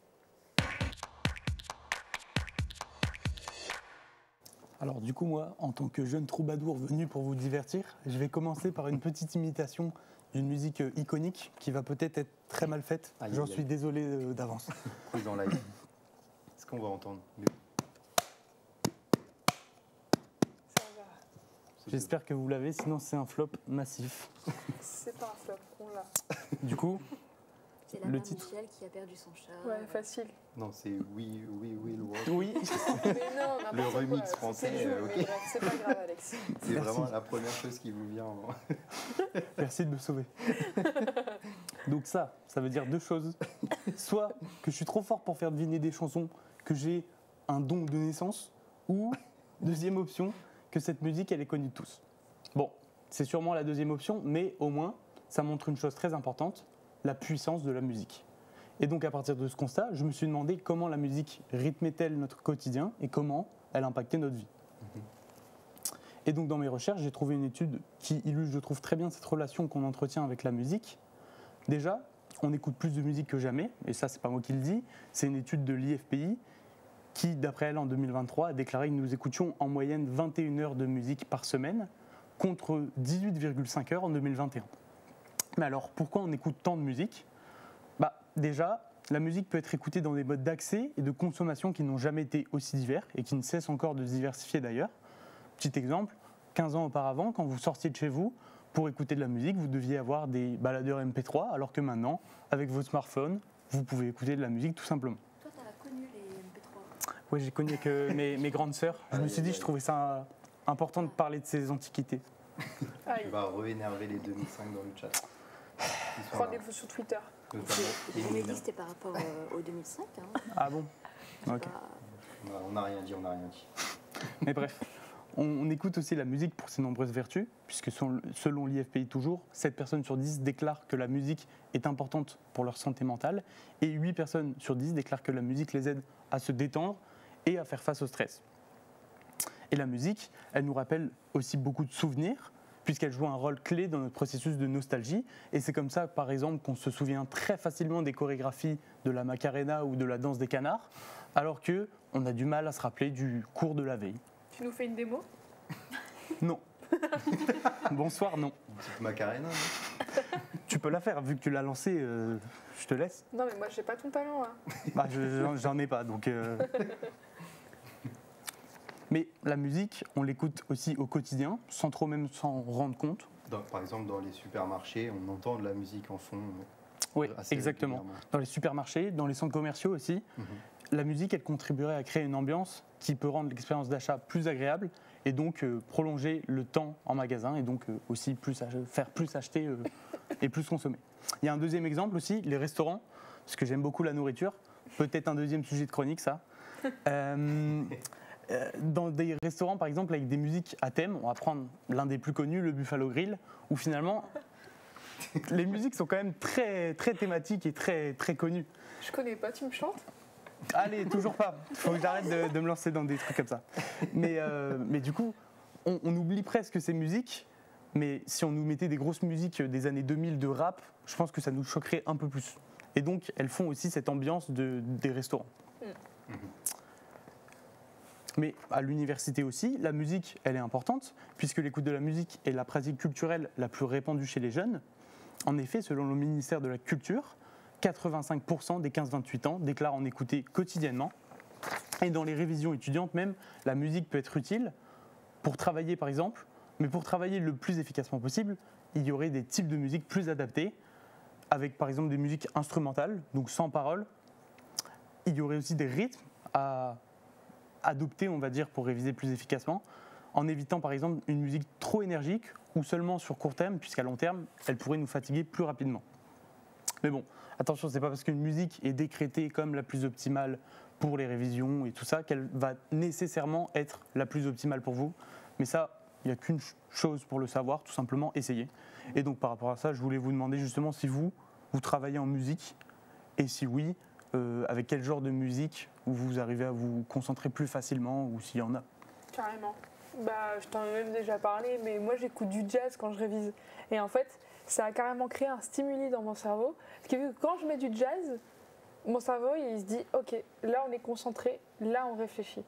Alors du coup, moi, en tant que jeune troubadour venu pour vous divertir, je vais commencer par une petite imitation d'une musique iconique qui va peut-être être très mal faite. J'en suis désolé d'avance. Quiz en live. Est-ce qu'on va entendre? J'espère que vous l'avez, sinon c'est un flop massif. C'est pas un flop, on l'a. Du coup, c'est la le mère titre. Michel qui a perdu son chat. Ouais, facile. Non, c'est oui, le world. Oui. Mais non, le remix français, ok. C'est pas grave, Alex. C'est vraiment la première chose qui vous vient. Merci de me sauver. Donc ça veut dire deux choses. Soit que je suis trop fort pour faire deviner des chansons, que j'ai un don de naissance, ou, deuxième option, que cette musique, elle est connue de tous. Bon, c'est sûrement la deuxième option, mais au moins, ça montre une chose très importante, la puissance de la musique. Et donc, à partir de ce constat, je me suis demandé comment la musique rythmait-elle notre quotidien et comment elle impactait notre vie. Et donc, dans mes recherches, j'ai trouvé une étude qui illustre, je trouve, très bien cette relation qu'on entretient avec la musique. Déjà, on écoute plus de musique que jamais, et ça, c'est pas moi qui le dis, c'est une étude de l'IFPI, qui, d'après elle, en 2023, a déclaré que nous écoutions en moyenne 21 heures de musique par semaine, contre 18,5 heures en 2021. Mais alors, pourquoi on écoute tant de musique ? Déjà, la musique peut être écoutée dans des modes d'accès et de consommation qui n'ont jamais été aussi divers et qui ne cessent encore de se diversifier d'ailleurs. Petit exemple, 15 ans auparavant, quand vous sortiez de chez vous, pour écouter de la musique, vous deviez avoir des baladeurs MP3, alors que maintenant, avec vos smartphones, vous pouvez écouter de la musique tout simplement. Toi, tu as connu les MP3 ? Oui, j'ai connu que mes grandes sœurs. Je me suis dit, je trouvais ça important de parler de ces antiquités. Tu vas re-énerver les 2005 dans le chat. Rendez-vous sur Twitter. J'ai jamais dit que c'était par rapport au 2005. Hein. Ah bon ? Ok. On n'a rien dit. Mais bref, on écoute aussi la musique pour ses nombreuses vertus, puisque selon l'IFPI toujours, 7 personnes sur 10 déclarent que la musique est importante pour leur santé mentale, et 8 personnes sur 10 déclarent que la musique les aide à se détendre et à faire face au stress. Et la musique, elle nous rappelle aussi beaucoup de souvenirs, puisqu'elle joue un rôle clé dans notre processus de nostalgie. Et c'est comme ça, par exemple, qu'on se souvient très facilement des chorégraphies de la Macarena ou de la danse des canards, alors qu'on a du mal à se rappeler du cours de la veille. Tu nous fais une démo ? Non. Bonsoir, non. Une petite Macarena, non? Tu peux la faire, vu que tu l'as lancée, je te laisse. Non, mais moi, j'ai pas ton talent, là. Bah, j'en ai pas, donc... Mais la musique, on l'écoute aussi au quotidien, sans trop même s'en rendre compte. Par exemple, dans les supermarchés, on entend de la musique en fond. Oui, exactement. Dans les supermarchés, dans les centres commerciaux aussi, la musique, elle contribuerait à créer une ambiance qui peut rendre l'expérience d'achat plus agréable et donc prolonger le temps en magasin et donc aussi faire plus acheter et plus consommer. Il y a un deuxième exemple aussi, les restaurants, parce que j'aime beaucoup la nourriture. Peut-être un deuxième sujet de chronique, ça. Dans des restaurants, par exemple, avec des musiques à thème, on va prendre l'un des plus connus, le Buffalo Grill, où finalement, les musiques sont quand même très, très thématiques et très, très connues. Je connais pas, tu me chantes? Allez, toujours pas. Il faut que j'arrête de me lancer dans des trucs comme ça. Mais du coup, on oublie presque ces musiques, mais si on nous mettait des grosses musiques des années 2000 de rap, je pense que ça nous choquerait un peu plus. Et donc, elles font aussi cette ambiance des restaurants. Mais à l'université aussi, la musique, elle est importante, puisque l'écoute de la musique est la pratique culturelle la plus répandue chez les jeunes. En effet, selon le ministère de la Culture, 85% des 15-28 ans déclarent en écouter quotidiennement. Et dans les révisions étudiantes même, la musique peut être utile pour travailler par exemple, mais pour travailler le plus efficacement possible, il y aurait des types de musique plus adaptés, avec par exemple des musiques instrumentales, donc sans paroles. Il y aurait aussi des rythmes à adopter, on va dire, pour réviser plus efficacement, en évitant par exemple une musique trop énergique ou seulement sur court terme, puisqu'à long terme, elle pourrait nous fatiguer plus rapidement. Mais bon, attention, c'est pas parce qu'une musique est décrétée comme la plus optimale pour les révisions et tout ça qu'elle va nécessairement être la plus optimale pour vous. Mais ça, il n'y a qu'une chose pour le savoir, tout simplement essayer. Et donc par rapport à ça, je voulais vous demander justement si vous travaillez en musique, et si oui, avec quel genre de musique vous arrivez à vous concentrer plus facilement, ou s'il y en a. Carrément. Bah, je t'en ai même déjà parlé, mais moi j'écoute du jazz quand je révise. Et en fait, ça a carrément créé un stimuli dans mon cerveau. Parce que quand je mets du jazz, mon cerveau il se dit ok, là on est concentré, là on réfléchit.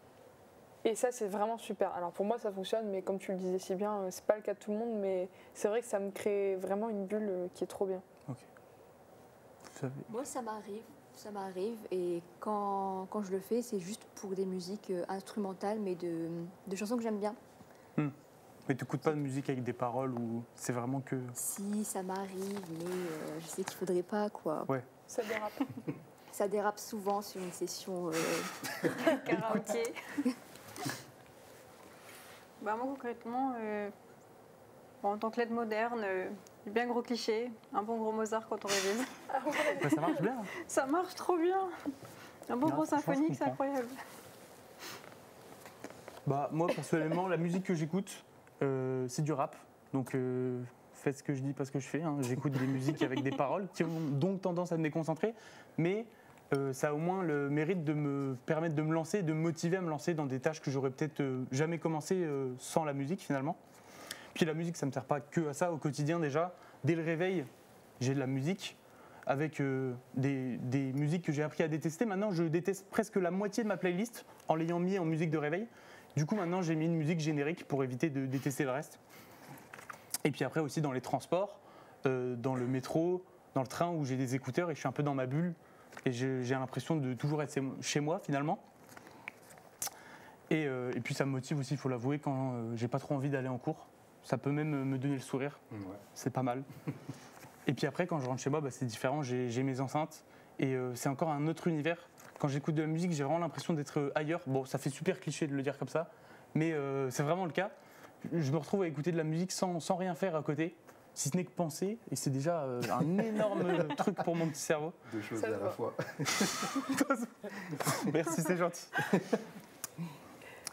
Et ça c'est vraiment super. Alors pour moi ça fonctionne, mais comme tu le disais si bien, c'est pas le cas de tout le monde, mais c'est vrai que ça me crée vraiment une bulle qui est trop bien. Ok. Moi ça m'arrive et quand je le fais c'est juste pour des musiques instrumentales mais de chansons que j'aime bien. Mais tu n'écoutes pas de musique avec des paroles ou c'est vraiment que... Si, ça m'arrive, mais je sais qu'il faudrait pas, quoi. Ouais. Ça dérape. Ça dérape souvent sur une session karaoké. Bah, moi, concrètement, en tant que lettre moderne, bien gros cliché, un bon gros Mozart quand on révise. Ouais, ça marche bien. Ça marche trop bien. Un bon Non, gros franchement, je symphonique, c'est comprends. incroyable. Bah, moi, personnellement, la musique que j'écoute, c'est du rap. Donc, faites ce que je dis, pas ce que je fais. Hein. J'écoute des musiques avec des paroles qui ont donc tendance à me déconcentrer. Mais ça a au moins le mérite de me permettre de me lancer, de me motiver à me lancer dans des tâches que j'aurais peut-être jamais commencé sans la musique, finalement. Puis la musique, ça ne me sert pas que à ça. Au quotidien, déjà, dès le réveil, j'ai de la musique. Avec des musiques que j'ai appris à détester. Maintenant, je déteste presque la moitié de ma playlist en l'ayant mis en musique de réveil. Du coup, maintenant, j'ai mis une musique générique pour éviter de détester le reste. Et puis après aussi dans les transports, dans le métro, dans le train où j'ai des écouteurs et je suis un peu dans ma bulle et j'ai l'impression de toujours être chez moi finalement. Et puis ça me motive aussi, il faut l'avouer, quand j'ai pas trop envie d'aller en cours. Ça peut même me donner le sourire. Ouais. C'est pas mal. Et puis après, quand je rentre chez moi, bah, c'est différent. J'ai mes enceintes et c'est encore un autre univers. Quand j'écoute de la musique, j'ai vraiment l'impression d'être ailleurs. Bon, ça fait super cliché de le dire comme ça, mais c'est vraiment le cas. Je me retrouve à écouter de la musique sans rien faire à côté, si ce n'est que penser, et c'est déjà un énorme truc pour mon petit cerveau. Deux choses à la fois. Merci, c'est gentil.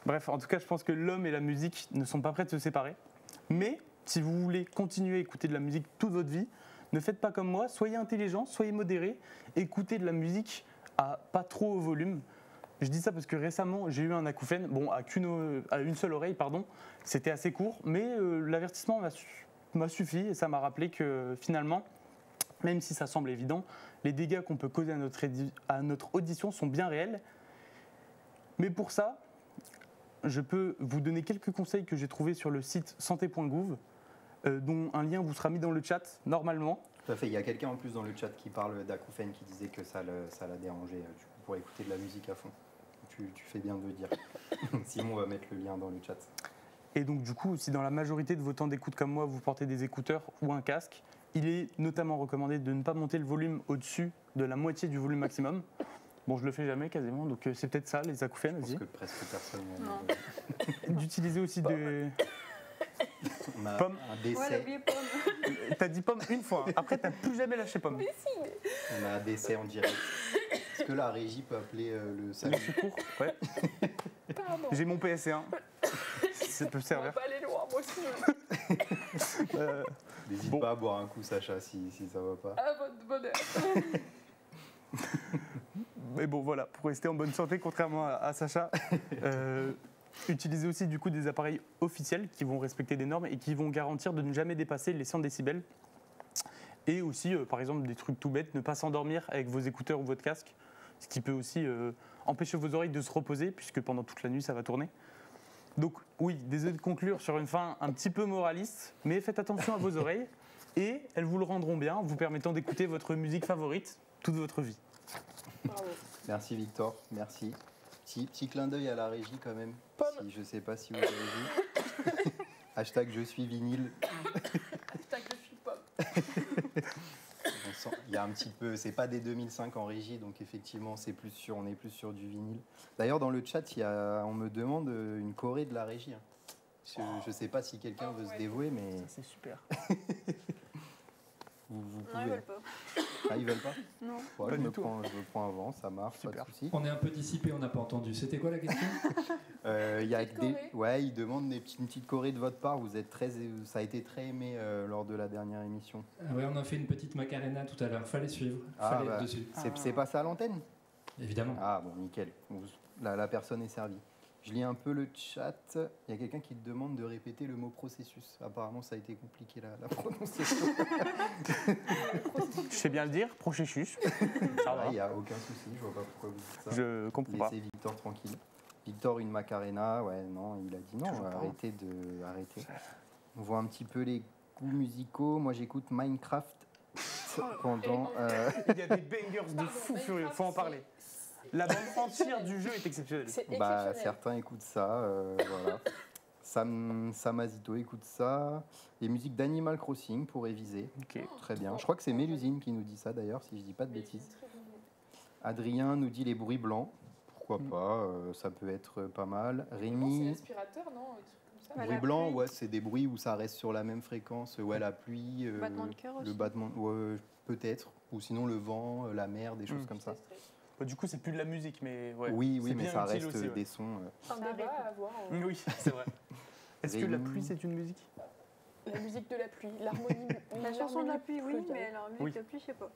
Bref, en tout cas, je pense que l'homme et la musique ne sont pas prêts de se séparer. Mais si vous voulez continuer à écouter de la musique toute votre vie, ne faites pas comme moi, soyez intelligent, soyez modéré, écoutez de la musique à pas trop haut volume. Je dis ça parce que récemment, j'ai eu un acouphène, bon, à une seule oreille, pardon. C'était assez court, mais l'avertissement m'a suffi et ça m'a rappelé que finalement, même si ça semble évident, les dégâts qu'on peut causer à notre audition sont bien réels. Mais pour ça, je peux vous donner quelques conseils que j'ai trouvés sur le site santé.gouv, dont un lien vous sera mis dans le chat, normalement. Tout à fait, il y a quelqu'un en plus dans le chat qui parle d'acouphènes qui disait que ça l'a dérangé, du coup, pour écouter de la musique à fond. Tu fais bien de le dire. Simon va mettre le lien dans le chat. Et donc du coup, si dans la majorité de vos temps d'écoute comme moi, vous portez des écouteurs ou un casque, il est notamment recommandé de ne pas monter le volume au-dessus de la moitié du volume maximum. Bon, je le fais jamais quasiment, donc c'est peut-être ça, les acouphènes aussi. Je pense que presque personne... D'utiliser aussi des... On a Pomme. un décès. Ouais, l'oublier pomme. T'as dit pomme une fois, après t'as plus jamais lâché pomme. On a un décès en direct. Est-ce que la régie peut appeler le Le SAMU? secours, ouais. Pardon. J'ai mon PSC1, si ça peut On va servir. pas aller loin, moi aussi. N'hésite Bon. pas à boire un coup, Sacha, si ça va pas. À votre bonheur. Mais bon, voilà, pour rester en bonne santé, contrairement à Sacha, utilisez aussi du coup des appareils officiels qui vont respecter des normes et qui vont garantir de ne jamais dépasser les 100 décibels. Et aussi, par exemple, des trucs tout bêtes, ne pas s'endormir avec vos écouteurs ou votre casque, ce qui peut aussi empêcher vos oreilles de se reposer, puisque pendant toute la nuit, ça va tourner. Donc oui, désolé de conclure sur une fin un petit peu moraliste, mais faites attention à vos oreilles, et elles vous le rendront bien, vous permettant d'écouter votre musique favorite toute votre vie. Bravo. Merci Victor, merci. Petit clin d'œil à la régie quand même. Pomme. Je sais pas si vous avez vu. Hashtag je suis vinyle. Hashtag je suis pomme. Il y a un petit peu, c'est pas des 2005 en régie, donc effectivement on est plus sur du vinyle. D'ailleurs dans le chat, on me demande une choré de la régie. Je sais pas si quelqu'un veut se dévouer, mais Ça, c'est super. vous Non, pouvez. ils veulent pas. Ah, ils veulent pas? Non. Ouais, Pas je du me tout. prends avant, ça marche, pas Super. de souci. On est un peu dissipé, on n'a pas entendu. C'était quoi la question? Il y a Petite choré. ouais, ils demandent une petite choré de votre part. Ça a été très aimé lors de la dernière émission. Ah ouais, on a fait une petite Macarena tout à l'heure. Fallait suivre, Ah, fallait bah. être dessus. C'est passé à l'antenne? Évidemment. Ah bon, nickel. La personne est servie. Je lis un peu le chat. Il y a quelqu'un qui te demande de répéter le mot processus. Apparemment, ça a été compliqué la prononciation. Je sais bien le dire, processus. Ça va. Il n'y a aucun souci, je vois pas pourquoi vous dites ça. Je comprends pas. Laissez Victor tranquille. Victor, une Macarena, ouais, non, il a dit non, Toujours pas. arrêtez. On voit un petit peu les goûts musicaux. Moi, j'écoute Minecraft pendant... Il y a des bangers de fou furieux, faut en parler. La bande entière du jeu est exceptionnelle. C'est Bah, exceptionnel. certains écoutent ça, voilà. Samazito écoute ça. Les musiques d'Animal Crossing pour réviser. Ok. Très bien. Je crois que c'est Mélusine qui nous dit ça d'ailleurs, si je dis pas de bêtises. Adrien nous dit les bruits blancs. Pourquoi pas, ça peut être pas mal. C'est Rémi, l'aspirateur, non? Un truc comme ça. Bah, bruit la blanc, pluie. ouais, c'est des bruits où ça reste sur la même fréquence. Ouais, la pluie, Battement de cœur aussi. le battement, ouais, peut-être. Ou sinon le vent, la mer, des choses comme ça. Bah, du coup, c'est plus de la musique, mais ouais. Oui, C'est mais bien ça utile reste aussi, ouais. des sons. Un débat à avoir. Oui, c'est vrai. Est-ce que la Rémi. pluie, c'est une musique? La musique de la pluie, l'harmonie. La chanson de la pluie, oui, plurielle. mais la musique Oui. de la pluie, je sais pas.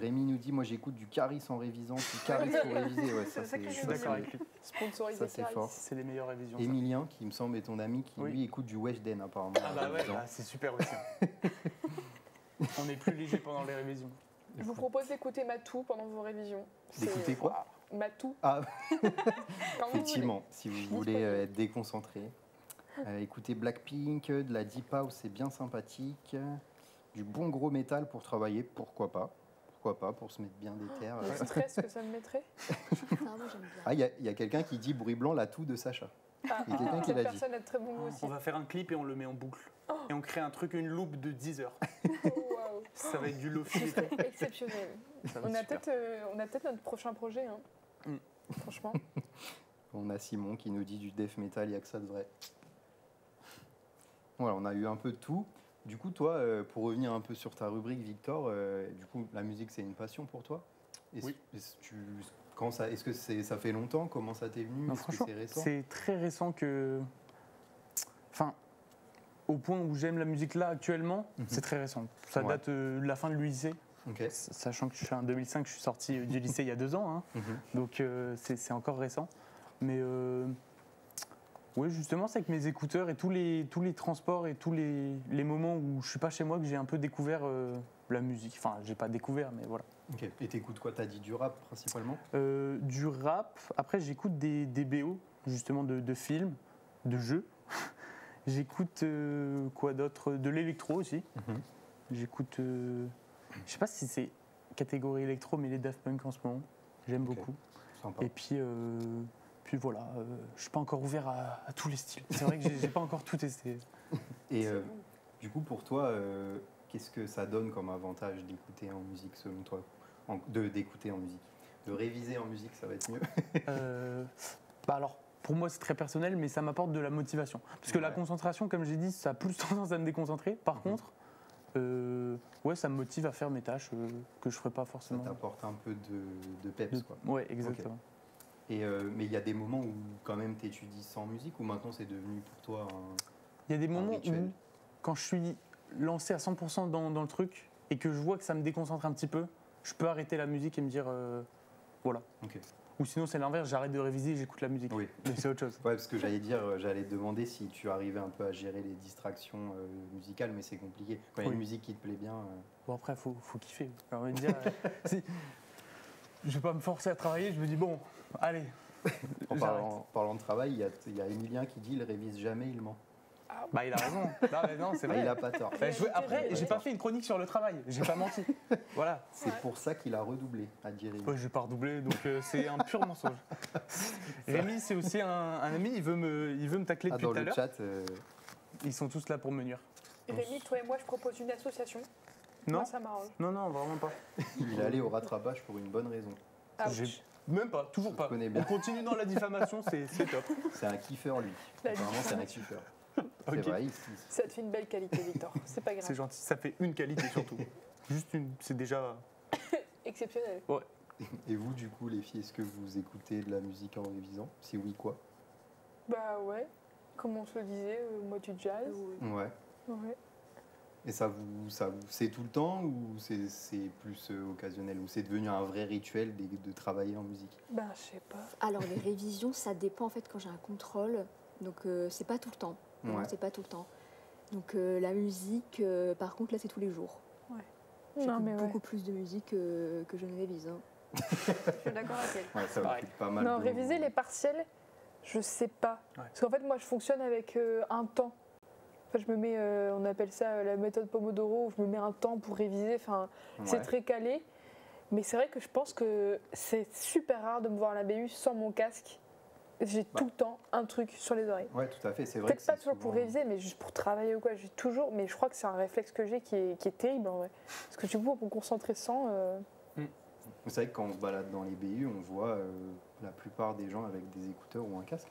Rémi nous dit, moi j'écoute du Caris en révisant, du Caris pour réviser. Ouais, ça, C'est sacré Je suis ça, d'accord c'est- avec lui. Sponsorisé Ça, c'est Caris. fort. C'est les meilleures révisions. ça. Emilien, qui me semble est ton ami, qui Oui. lui écoute du Weshden apparemment. Ah en bah ouais, révisant. bah, c'est super aussi. On est plus léger pendant les révisions. Je vous propose d'écouter Matou pendant vos révisions. C'est- D'écouter quoi? Matou. Ah, Quand vous voulez. effectivement, si vous voulez être déconcentré. Écoutez Blackpink, de la Deep House, c'est bien sympathique. Du bon gros métal pour travailler, pourquoi pas. Pourquoi pas, pour se mettre bien des terres. Le stress que ça me mettrait. Ah, moi, j'aime bien. Ah, il y a quelqu'un qui dit bruit blanc, l'atout de Sacha. Ah, Il y a quelqu'un qui cette l'a dit. personne a de très bon goût aussi. On va faire un clip et on le met en boucle. Et on crée un truc, une loupe de 10 heures. Oh, waouh. Ça va être du lofi Ce et serait tout. exceptionnel. Ça va On être a super. peut-être notre prochain projet. Hein. Mm. Franchement. On a Simon qui nous dit du death metal, il n'y a que ça de vrai. Voilà, on a eu un peu de tout. Du coup, toi, pour revenir un peu sur ta rubrique, Victor, du coup, la musique, c'est une passion pour toi? Oui. Est-ce que ça fait longtemps? Comment ça t'est venu? Non, Est-ce que franchement, c'est récent? c'est très récent que. Enfin, au point où j'aime la musique là actuellement, Mhm. c'est très récent. Ça Ouais. date de la fin du lycée. Ok. Sachant que je suis en 2005, je suis sorti du lycée il y a 2 ans. Hein. Mhm. Donc c'est encore récent. Mais oui, justement, c'est avec mes écouteurs et tous les transports et tous les moments où je suis pas chez moi que j'ai un peu découvert la musique. Enfin, j'ai pas découvert, mais voilà. Ok. Et t'écoutes quoi? T'as dit du rap principalement? Du rap. Après, j'écoute des BO justement de films, de jeux. J'écoute quoi d'autre? De l'électro aussi. J'écoute, je sais pas si c'est catégorie électro, mais les Daft Punk en ce moment. J'aime beaucoup. Sympa. Et puis voilà, je suis pas encore ouvert à tous les styles. C'est vrai que j'ai pas encore tout testé. Et du coup, pour toi, qu'est-ce que ça donne comme avantage d'écouter en musique selon toi? D'écouter en musique? De réviser en musique, ça va être mieux? Alors, pour moi, c'est très personnel, mais ça m'apporte de la motivation. Parce que la concentration, comme j'ai dit, ça a plus tendance à me déconcentrer. Par contre, ça me motive à faire mes tâches que je ferais pas forcément. Ça t'apporte un peu de peps, quoi. Ouais, exactement. Okay. Et, mais il y a des moments où quand même tu étudies sans musique, ou maintenant c'est devenu pour toi Il y a des moments rituel. où, quand je suis lancé à 100% dans le truc et que je vois que ça me déconcentre un petit peu, je peux arrêter la musique et me dire voilà. Okay. Ou sinon c'est l'inverse, j'arrête de réviser et j'écoute la musique. Oui. Mais c'est autre chose. Ouais, parce que j'allais te demander si tu arrivais un peu à gérer les distractions musicales, mais c'est compliqué. Quand il y a une musique qui te plaît bien. Bon, après, faut kiffer. J'ai envie de dire, je vais pas me forcer à travailler, je me dis bon, allez. En parlant de travail, il y a Emilien qui dit il révise jamais, il ment. Bah, il a raison. Non, c'est vrai. Il a pas tort. Après, j'ai pas fait une chronique sur le travail, j'ai pas menti. Voilà. C'est pour ça qu'il a redoublé, a dit Rémi. Ouais, j'ai pas redoublé, donc c'est un pur mensonge. Rémi, c'est aussi un ami, il veut me tacler depuis tout à l'heure. Dans le chat, ils sont tous là pour me nuire. Rémi, toi et moi, je propose une association. Non, moi, ça m'arrange. Non, vraiment pas. il est allé au rattrapage pour une bonne raison. Même pas, toujours pas. On continue dans la diffamation, c'est top. C'est un kiffeur, lui. Vraiment, c'est un kiffeur. C'est vrai, ça te fait une belle qualité, Victor. C'est pas grave. C'est gentil, ça fait une qualité surtout. Juste une, c'est déjà exceptionnel. Ouais. Et vous, du coup, les filles, est-ce que vous écoutez de la musique en révisant? Si oui, quoi? Bah ouais, comme on se le disait, moi du jazz. Ouais. Et ça vous c'est tout le temps ou c'est plus occasionnel? Ou c'est devenu un vrai rituel de travailler en musique? Ben, je sais pas. Alors, les révisions, ça dépend en fait quand j'ai un contrôle. Donc, c'est pas tout le temps. Non, c'est pas tout le temps. Donc, la musique, par contre, là, c'est tous les jours. J'écoute beaucoup plus de musique que je ne révise. Hein. Je suis d'accord avec elle. Ouais, ça va pas mal. Non, réviser les partiels, je sais pas. Ouais. Parce qu'en fait, moi, je fonctionne avec un temps. Enfin, je me mets, on appelle ça la méthode Pomodoro, où je me mets un temps pour réviser. Enfin, c'est très calé. Mais c'est vrai que je pense que c'est super rare de me voir à la BU sans mon casque. J'ai tout le temps un truc sur les oreilles. Ouais, tout à fait, c'est vrai. Peut-être pas toujours pour réviser, mais juste pour travailler ou quoi. J'ai toujours, mais je crois que c'est un réflexe que j'ai qui est terrible en vrai. Parce que du coup, pour me concentrer sans. C'est vrai que quand on se balade dans les BU, on voit la plupart des gens avec des écouteurs ou un casque.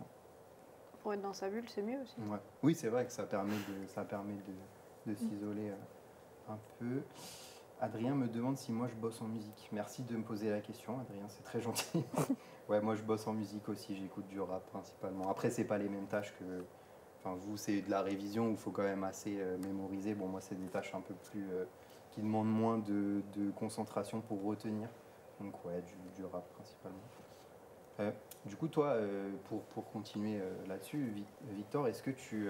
Pour être dans sa bulle, c'est mieux aussi. Ouais. Oui, c'est vrai que ça permet de s'isoler un peu. Adrien me demande si moi je bosse en musique. Merci de me poser la question, Adrien, c'est très gentil. Ouais, moi je bosse en musique aussi, j'écoute du rap principalement. Après, c'est pas les mêmes tâches que. Enfin, vous, c'est de la révision où il faut quand même assez mémoriser. Bon, moi, c'est des tâches un peu plus. Qui demandent moins de concentration pour retenir. Donc, ouais, du rap principalement. Du coup, toi, pour continuer là-dessus, Victor, est-ce que tu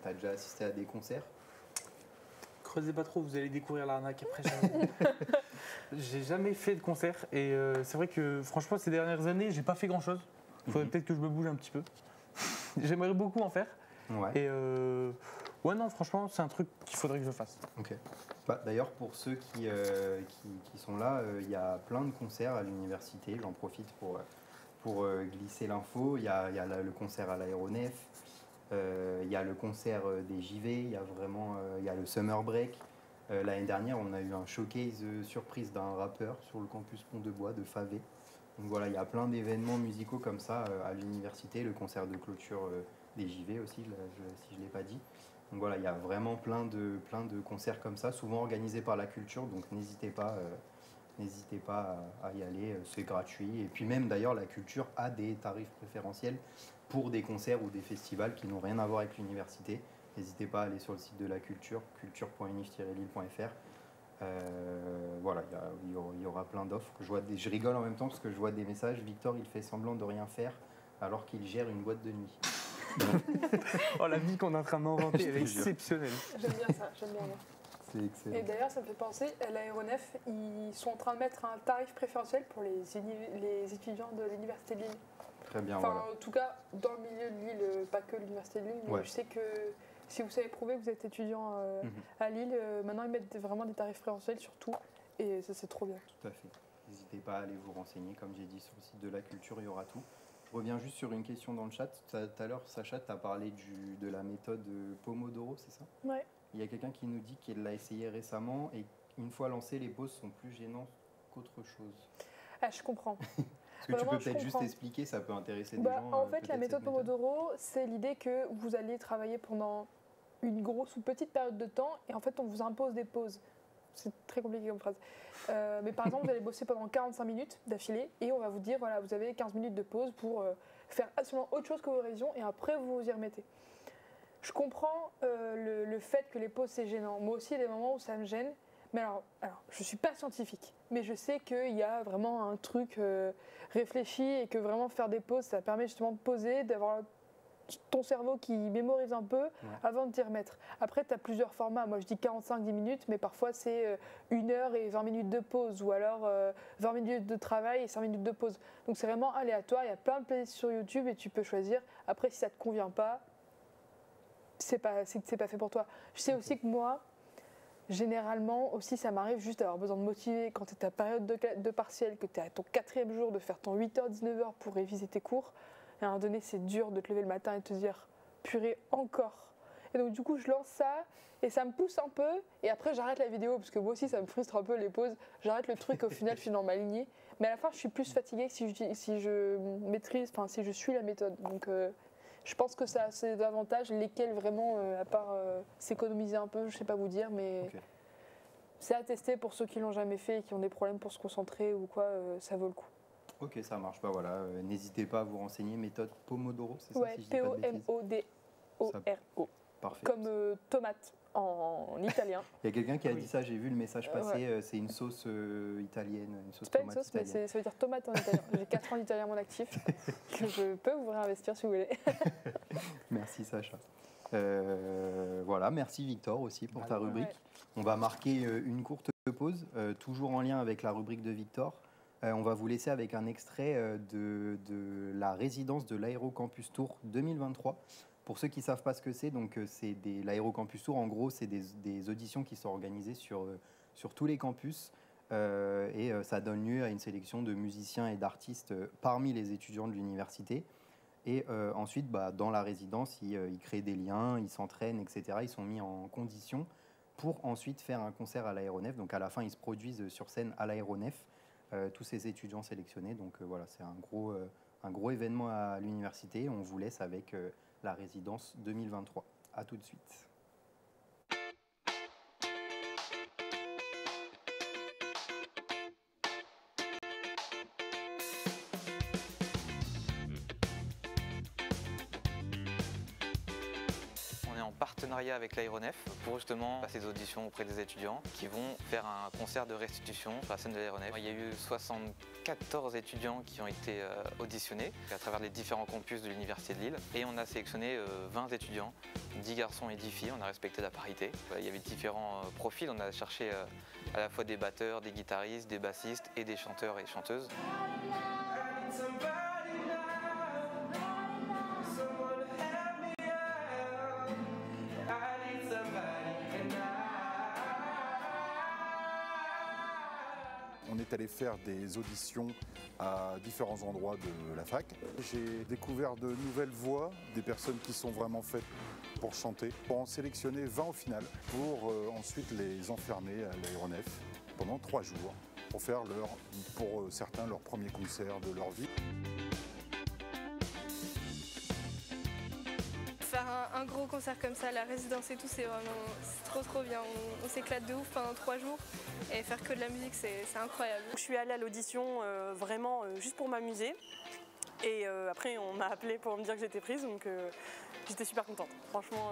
as déjà assisté à des concerts? Creusez pas trop, vous allez découvrir l'arnaque après. J'ai jamais fait de concert et c'est vrai que franchement ces dernières années j'ai pas fait grand chose. Il faudrait peut-être que je me bouge un petit peu. J'aimerais beaucoup en faire. Ouais. Et ouais non franchement c'est un truc qu'il faudrait que je fasse. Ok. Bah, d'ailleurs pour ceux qui sont là, il y a plein de concerts à l'université. J'en profite pour glisser l'info. Il y a le concert à l'aéronef. Il y a le concert des JV, il y a le Summer Break. L'année dernière, on a eu un showcase surprise d'un rappeur sur le campus Pont-de-Bois de Favé. Donc voilà, il y a plein d'événements musicaux comme ça à l'université, le concert de clôture des JV aussi, si je ne l'ai pas dit. Donc voilà, il y a vraiment plein de concerts comme ça, souvent organisés par la culture, donc n'hésitez pas à y aller, c'est gratuit. Et puis même d'ailleurs, la culture a des tarifs préférentiels pour des concerts ou des festivals qui n'ont rien à voir avec l'université. N'hésitez pas à aller sur le site de la culture, culture.unif-lille.fr. Voilà, il y aura plein d'offres. Je rigole en même temps parce que je vois des messages. Victor, il fait semblant de rien faire alors qu'il gère une boîte de nuit. Oh, la vie qu'on est en train d'inventer, elle est exceptionnelle. J'aime bien ça, j'aime bien. C'est excellent. Et d'ailleurs, ça me fait penser, à l'aéronef, ils sont en train de mettre un tarif préférentiel pour les étudiants de l'université de Lille. Très bien, Enfin, voilà. en tout cas, dans le milieu de Lille, pas que l'université de Lille, mais Ouais. je sais que si vous savez prouver que vous êtes étudiant à Lille, maintenant ils mettent vraiment des tarifs préférentiels sur tout, et ça c'est trop bien. Tout à fait. N'hésitez pas à aller vous renseigner. Comme j'ai dit, sur le site de la culture, il y aura tout. Je reviens juste sur une question dans le chat. Tout à l'heure, Sacha, tu as parlé de la méthode Pomodoro, c'est ça? Ouais. Il y a quelqu'un qui nous dit qu'il l'a essayé récemment et une fois lancé, les pauses sont plus gênantes qu'autre chose. Ah, je comprends. Est-ce que Vraiment, tu peux je peut-être juste comprends. expliquer, ça peut intéresser des Bah, gens. en fait, la peut-être méthode cette méthode. Pomodoro, c'est l'idée que vous allez travailler pendant une grosse ou petite période de temps, et en fait, on vous impose des pauses. C'est très compliqué comme phrase. Mais par exemple, vous allez bosser pendant 45 minutes d'affilée, et on va vous dire, voilà, vous avez 15 minutes de pause pour faire absolument autre chose que vos révisions, et après, vous vous y remettez. Je comprends le fait que les pauses, c'est gênant. Moi aussi, il y a des moments où ça me gêne. Mais alors je ne suis pas scientifique, mais je sais qu'il y a vraiment un truc réfléchi et que vraiment faire des pauses, ça permet justement de poser, d'avoir ton cerveau qui mémorise un peu avant de t'y remettre. Après, tu as plusieurs formats. Moi, je dis 45-10 minutes, mais parfois, c'est 1 heure et 20 minutes de pause, ou alors 20 minutes de travail et 5 minutes de pause. Donc, c'est vraiment aléatoire. Il y a plein de playlists sur YouTube et tu peux choisir. Après, si ça ne te convient pas, c'est pas fait pour toi. Je sais aussi que moi, généralement aussi, ça m'arrive juste d'avoir besoin de motiver quand tu es ta période de partiel, que tu es à ton 4e jour, de faire ton 8h-19h pour réviser tes cours. Et à un moment donné, c'est dur de te lever le matin et de te dire purée, encore. Et donc, du coup, je lance ça et ça me pousse un peu. Et après, j'arrête la vidéo parce que moi aussi, ça me frustre un peu les pauses. J'arrête le truc, au final, je suis dans ma lignée. Mais à la fin, je suis plus fatiguée que si je maîtrise, enfin, si je suis la méthode. Donc, je pense que ça a ses avantages, lesquels vraiment, à part s'économiser un peu, je ne sais pas vous dire, mais Ok. c'est à tester pour ceux qui l'ont jamais fait et qui ont des problèmes pour se concentrer ou quoi, ça vaut le coup. Ok, ça marche. Bah voilà, n'hésitez pas à vous renseigner. Méthode Pomodoro, c'est ça Ouais, si je dis pas de bêtises. P-O-M-O-D-O-R-O, Parfait. comme tomate en italien. Il y a quelqu'un qui a Oui. dit ça, j'ai vu le message passer, c'est une sauce italienne, une sauce C'est pas une tomate sauce, mais italienne. ça veut dire tomate en italien. J'ai 4 ans d'italien à mon actif, que je peux vous réinvestir si vous voulez. Merci Sacha. Voilà, merci Victor aussi pour ta rubrique. Ouais. On va marquer une courte pause, toujours en lien avec la rubrique de Victor. On va vous laisser avec un extrait de la résidence de l'Aérocampus Tours 2023. Pour ceux qui ne savent pas ce que c'est, donc l'Aérocampus Tours, en gros, c'est des auditions qui sont organisées sur tous les campus. Et ça donne lieu à une sélection de musiciens et d'artistes parmi les étudiants de l'université. Et ensuite, dans la résidence, ils créent des liens, ils s'entraînent, etc. Ils sont mis en condition pour ensuite faire un concert à l'Aéronef. Donc à la fin, ils se produisent sur scène à l'Aéronef, tous ces étudiants sélectionnés. Donc voilà, c'est un gros événement à l'université. On vous laisse avec la résidence 2023. À tout de suite. On est en partenariat avec l'Aéronef pour justement passer des auditions auprès des étudiants qui vont faire un concert de restitution sur la scène de l'Aéronef. Il y a eu 74 étudiants qui ont été auditionnés à travers les différents campus de l'Université de Lille et on a sélectionné 20 étudiants, 10 garçons et 10 filles, on a respecté la parité. Il y avait différents profils, on a cherché à la fois des batteurs, des guitaristes, des bassistes et des chanteurs et chanteuses. On est allé faire des auditions à différents endroits de la fac. J'ai découvert de nouvelles voix, des personnes qui sont vraiment faites pour chanter. On en sélectionner 20 au final pour ensuite les enfermer à l'Aéronef pendant 3 jours pour faire pour certains leur premier concert de leur vie. Faire un gros concert comme ça, la résidence et tout, c'est trop bien. On s'éclate de ouf pendant 3 jours et faire que de la musique, c'est incroyable. Je suis allée à l'audition vraiment juste pour m'amuser et après on m'a appelée pour me dire que j'étais prise, donc j'étais super contente. Franchement,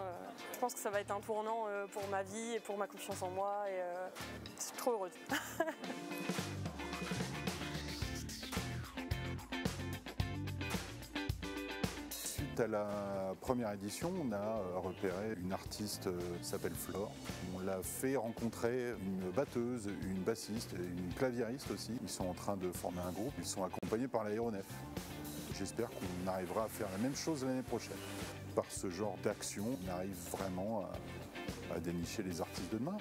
je pense que ça va être un tournant pour ma vie et pour ma confiance en moi et je suis trop heureuse. Suite à la première édition, on a repéré une artiste qui s'appelle Flore. On l'a fait rencontrer une batteuse, une bassiste et une claviériste aussi. Ils sont en train de former un groupe. Ils sont accompagnés par l'Aéronef. j'espère qu'on arrivera à faire la même chose l'année prochaine. Par ce genre d'action, on arrive vraiment à dénicher les artistes de demain.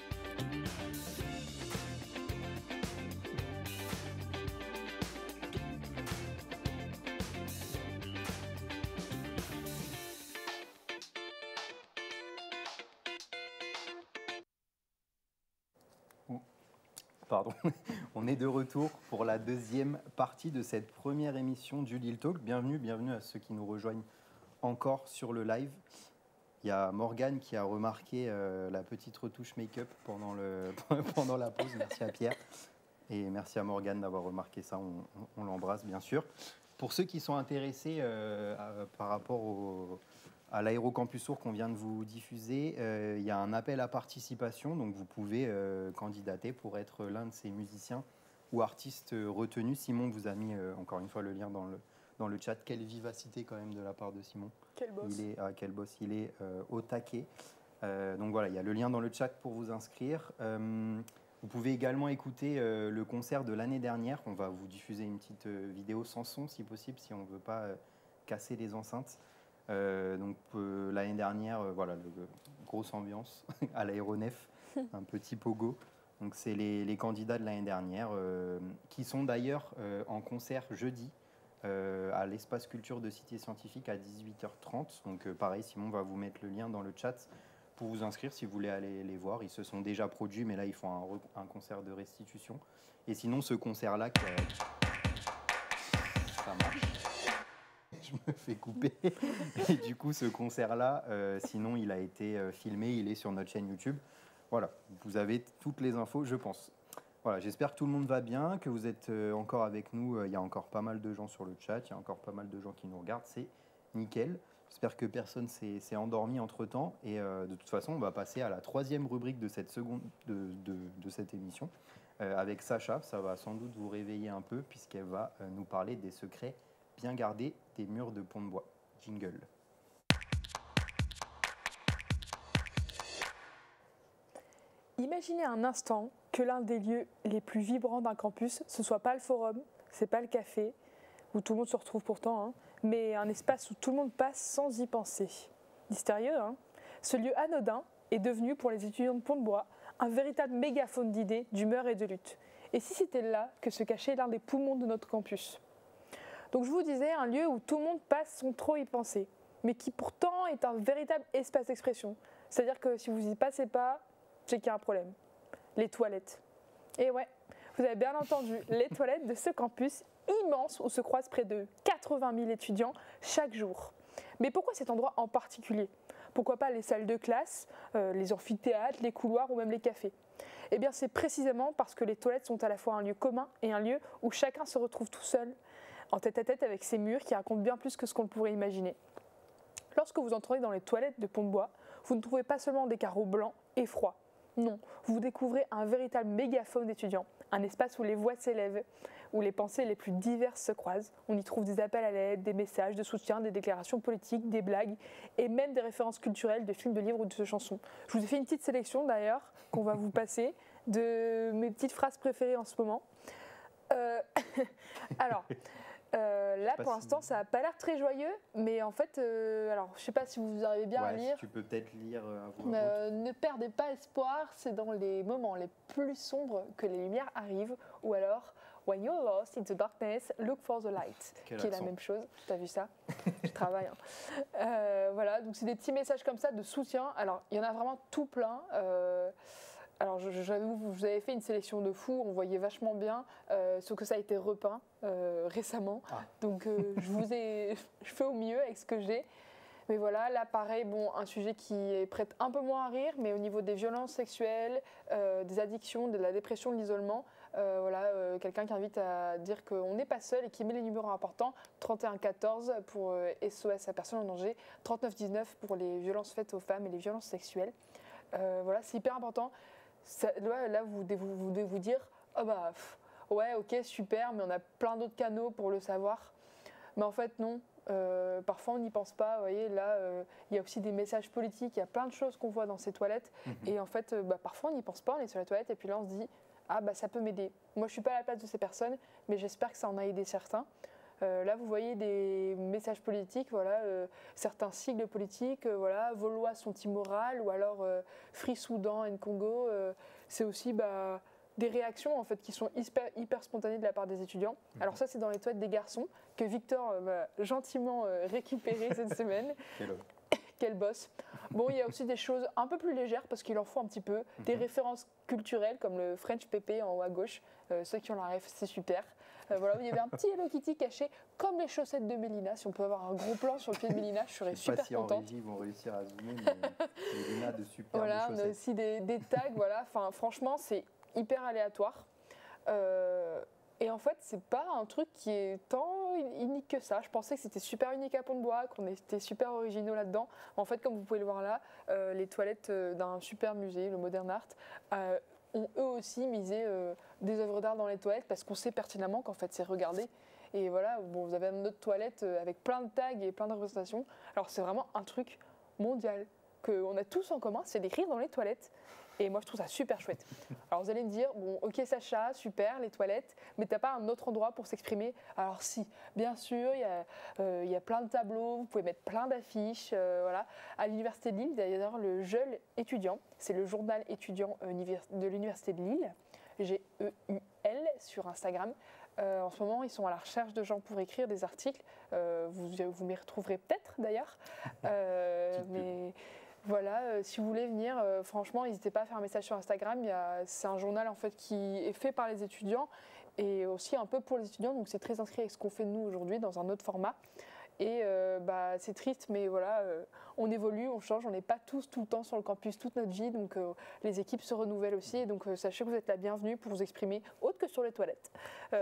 Pardon, on est de retour pour la deuxième partie de cette première émission du Lille Talk. Bienvenue à ceux qui nous rejoignent encore sur le live. Il y a Morgane qui a remarqué la petite retouche make-up pendant la pause. Merci à Pierre et merci à Morgane d'avoir remarqué ça. On l'embrasse bien sûr. Pour ceux qui sont intéressés par rapport à l'Aérocampus Sourds qu'on vient de vous diffuser, il y a un appel à participation, donc vous pouvez candidater pour être l'un de ces musiciens ou artistes retenus. Simon vous a mis encore une fois le lien dans le chat. Quelle vivacité quand même de la part de Simon. Quel boss. Quel boss, il est au taquet. Donc voilà, il y a le lien dans le chat pour vous inscrire. Vous pouvez également écouter le concert de l'année dernière. On va vous diffuser une petite vidéo sans son si possible, si on ne veut pas casser les enceintes. L'année dernière, voilà, grosse ambiance à l'aéronef, un petit pogo. Donc c'est les candidats de l'année dernière qui sont d'ailleurs en concert jeudi à l'espace culture de Cité Scientifique à 18h30. Donc pareil, Simon va vous mettre le lien dans le chat pour vous inscrire si vous voulez aller les voir. Ils se sont déjà produits, mais là ils font un concert de restitution. Et sinon ce concert-là, ça marche. Je me fais couper. Et du coup, ce concert-là, sinon, il a été filmé, il est sur notre chaîne YouTube. Voilà, vous avez toutes les infos, je pense. Voilà, j'espère que tout le monde va bien, que vous êtes encore avec nous. Il y a encore pas mal de gens sur le chat, il y a encore pas mal de gens qui nous regardent. C'est nickel. J'espère que personne s'est endormi entre-temps. Et de toute façon, on va passer à la troisième rubrique de cette émission. Avec Sacha, ça va sans doute vous réveiller un peu, puisqu'elle va nous parler des secrets bien gardés des murs de Pont-de-Bois. Jingle. Imaginez un instant que l'un des lieux les plus vibrants d'un campus, ce soit pas le forum, c'est pas le café, où tout le monde se retrouve pourtant, hein, mais un espace où tout le monde passe sans y penser. Mystérieux, hein ? Ce lieu anodin est devenu pour les étudiants de Pont-de-Bois un véritable mégaphone d'idées, d'humeur et de lutte. Et si c'était là que se cachait l'un des poumons de notre campus ? Donc je vous disais, un lieu où tout le monde passe sans trop y penser, mais qui pourtant est un véritable espace d'expression. C'est-à-dire que si vous n'y passez pas, c'est qu'il y a un problème. Les toilettes. Et ouais, vous avez bien entendu, les toilettes de ce campus immense où se croisent près de 80 000 étudiants chaque jour. Mais pourquoi cet endroit en particulier ? Pourquoi pas les salles de classe, les amphithéâtres, les couloirs ou même les cafés ? Eh bien c'est précisément parce que les toilettes sont à la fois un lieu commun et un lieu où chacun se retrouve tout seul, en tête-à-tête avec ces murs qui racontent bien plus que ce qu'on pourrait imaginer. Lorsque vous entrez dans les toilettes de Pont-de-Bois, vous ne trouvez pas seulement des carreaux blancs et froids. Non, vous découvrez un véritable mégaphone d'étudiants, un espace où les voix s'élèvent, où les pensées les plus diverses se croisent. On y trouve des appels à l'aide, des messages de soutien, des déclarations politiques, des blagues et même des références culturelles de films, de livres ou de chansons. Je vous ai fait une petite sélection d'ailleurs qu'on va vous passer de mes petites phrases préférées en ce moment. Alors... là, pour l'instant, ça n'a pas l'air très joyeux, mais en fait, alors, je ne sais pas si vous arrivez bien à lire. Si tu peux peut-être lire à voix haute. Ne perdez pas espoir, c'est dans les moments les plus sombres que les lumières arrivent, ou alors, when you're lost in the darkness, look for the light, qui est la même chose. Tu as vu ça ? Je travaille. Hein. Voilà, donc c'est des petits messages comme ça de soutien. Alors, il y en a vraiment tout plein. Alors, j'avoue, vous avez fait une sélection de fous, on voyait vachement bien, sauf que ça a été repeint récemment. Ah. Donc, je fais au mieux avec ce que j'ai. Mais voilà, là, pareil, bon, un sujet qui prête un peu moins à rire, mais au niveau des violences sexuelles, des addictions, de la dépression, de l'isolement, quelqu'un qui invite à dire qu'on n'est pas seul et qui met les numéros importants, 3114 pour SOS à personne en danger, 3919 pour les violences faites aux femmes et les violences sexuelles. Voilà, c'est hyper important. Ça, là, vous devez vous dire, oh bah, ouais, ok, super, mais on a plein d'autres canaux pour le savoir. Mais en fait, non. Parfois, on n'y pense pas. Vous voyez, là, il y a aussi des messages politiques. Il y a plein de choses qu'on voit dans ces toilettes. Et en fait, parfois, on n'y pense pas. On est sur les toilettes et puis là, on se dit, ah, bah, ça peut m'aider. Moi, je ne suis pas à la place de ces personnes, mais j'espère que ça en a aidé certains. Là, vous voyez des messages politiques, voilà, certains sigles politiques, voilà, vos lois sont immorales, ou alors Free Soudan and Congo. C'est aussi des réactions en fait, qui sont hyper spontanées de la part des étudiants. Alors ça, c'est dans les toilettes des garçons, que Victor m'a gentiment récupéré cette semaine. Quel boss. Bon, il y a aussi des choses un peu plus légères, parce qu'il en faut un petit peu. Des références culturelles, comme le French Pépé en haut à gauche. Ceux qui ont la ref, c'est super. Voilà, il y avait un petit Hello Kitty caché, comme les chaussettes de Mélina. Si on peut avoir un gros plan sur le pied de Mélina, je serais super contente. Je ne sais pas si en régie, ils vont réussir à zoomer, mais Mélina de super voilà, chaussettes. On a aussi des tags, voilà. Enfin, franchement, c'est hyper aléatoire. Et en fait, c'est pas un truc qui est tant unique que ça. Je pensais que c'était super unique à Pont-de-Bois, qu'on était super originaux là-dedans. En fait, comme vous pouvez le voir là, les toilettes d'un super musée, le Modern Art, ont eux aussi misé des œuvres d'art dans les toilettes, parce qu'on sait pertinemment qu'en fait, c'est regardé. Et voilà, bon, vous avez une autre toilette avec plein de tags et plein de représentations. Alors, c'est vraiment un truc mondial qu'on a tous en commun, c'est d'écrire dans les toilettes. Et moi, je trouve ça super chouette. Alors, vous allez me dire, bon, ok Sacha, super, les toilettes, mais t'as pas un autre endroit pour s'exprimer? Alors si, bien sûr, il y a plein de tableaux, vous pouvez mettre plein d'affiches. Voilà. À l'Université de Lille, d'ailleurs, le Jeune étudiant, c'est le journal étudiant de l'Université de Lille, GEUL sur Instagram. En ce moment, ils sont à la recherche de gens pour écrire des articles. Vous m'y retrouverez peut-être, d'ailleurs. Mais... Voilà, si vous voulez venir, franchement, n'hésitez pas à faire un message sur Instagram. C'est un journal en fait qui est fait par les étudiants et aussi un peu pour les étudiants. Donc c'est très inscrit avec ce qu'on fait nous aujourd'hui dans un autre format. Et c'est triste, mais voilà, on évolue, on change. On n'est pas tous tout le temps sur le campus toute notre vie. Donc les équipes se renouvellent aussi. Et donc sachez que vous êtes la bienvenue pour vous exprimer autre que sur les toilettes.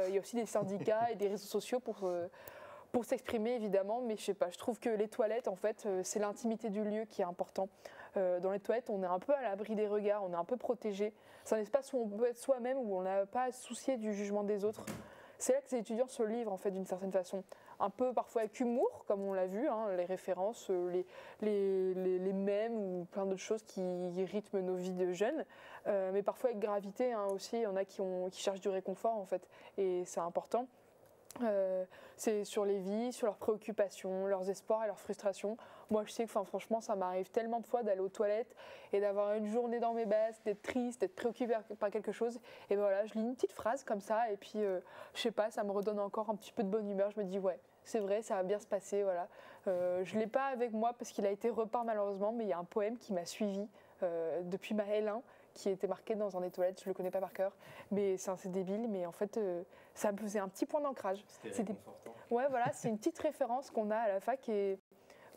Il y a aussi des syndicats et des réseaux sociaux pour s'exprimer évidemment, mais je sais pas, je trouve que les toilettes, en fait, c'est l'intimité du lieu qui est important. Dans les toilettes, on est un peu à l'abri des regards, on est un peu protégé. C'est un espace où on peut être soi-même, où on n'a pas à se soucier du jugement des autres. C'est là que les étudiants se livrent, en fait, d'une certaine façon. Un peu parfois avec humour, comme on l'a vu, hein, les références, les mèmes ou plein d'autres choses qui rythment nos vies de jeunes. Mais parfois avec gravité hein, aussi, il y en a qui cherchent du réconfort, en fait, et c'est important. C'est sur les vies, sur leurs préoccupations, leurs espoirs et leurs frustrations. Moi, je sais que franchement, ça m'arrive tellement de fois d'aller aux toilettes et d'avoir une journée dans mes bases, d'être triste, d'être préoccupée par quelque chose. Et ben voilà, je lis une petite phrase comme ça et puis, je sais pas, ça me redonne encore un petit peu de bonne humeur. Je me dis, ouais, c'est vrai, ça va bien se passer. Voilà. Je ne l'ai pas avec moi parce qu'il a été repeint malheureusement, mais il y a un poème qui m'a suivi depuis ma L1. Qui était marqué dans un des toilettes, je ne le connais pas par cœur, mais c'est débile, mais en fait, ça me faisait un petit point d'ancrage. C'était ouais, voilà, c'est une petite référence qu'on a à la fac et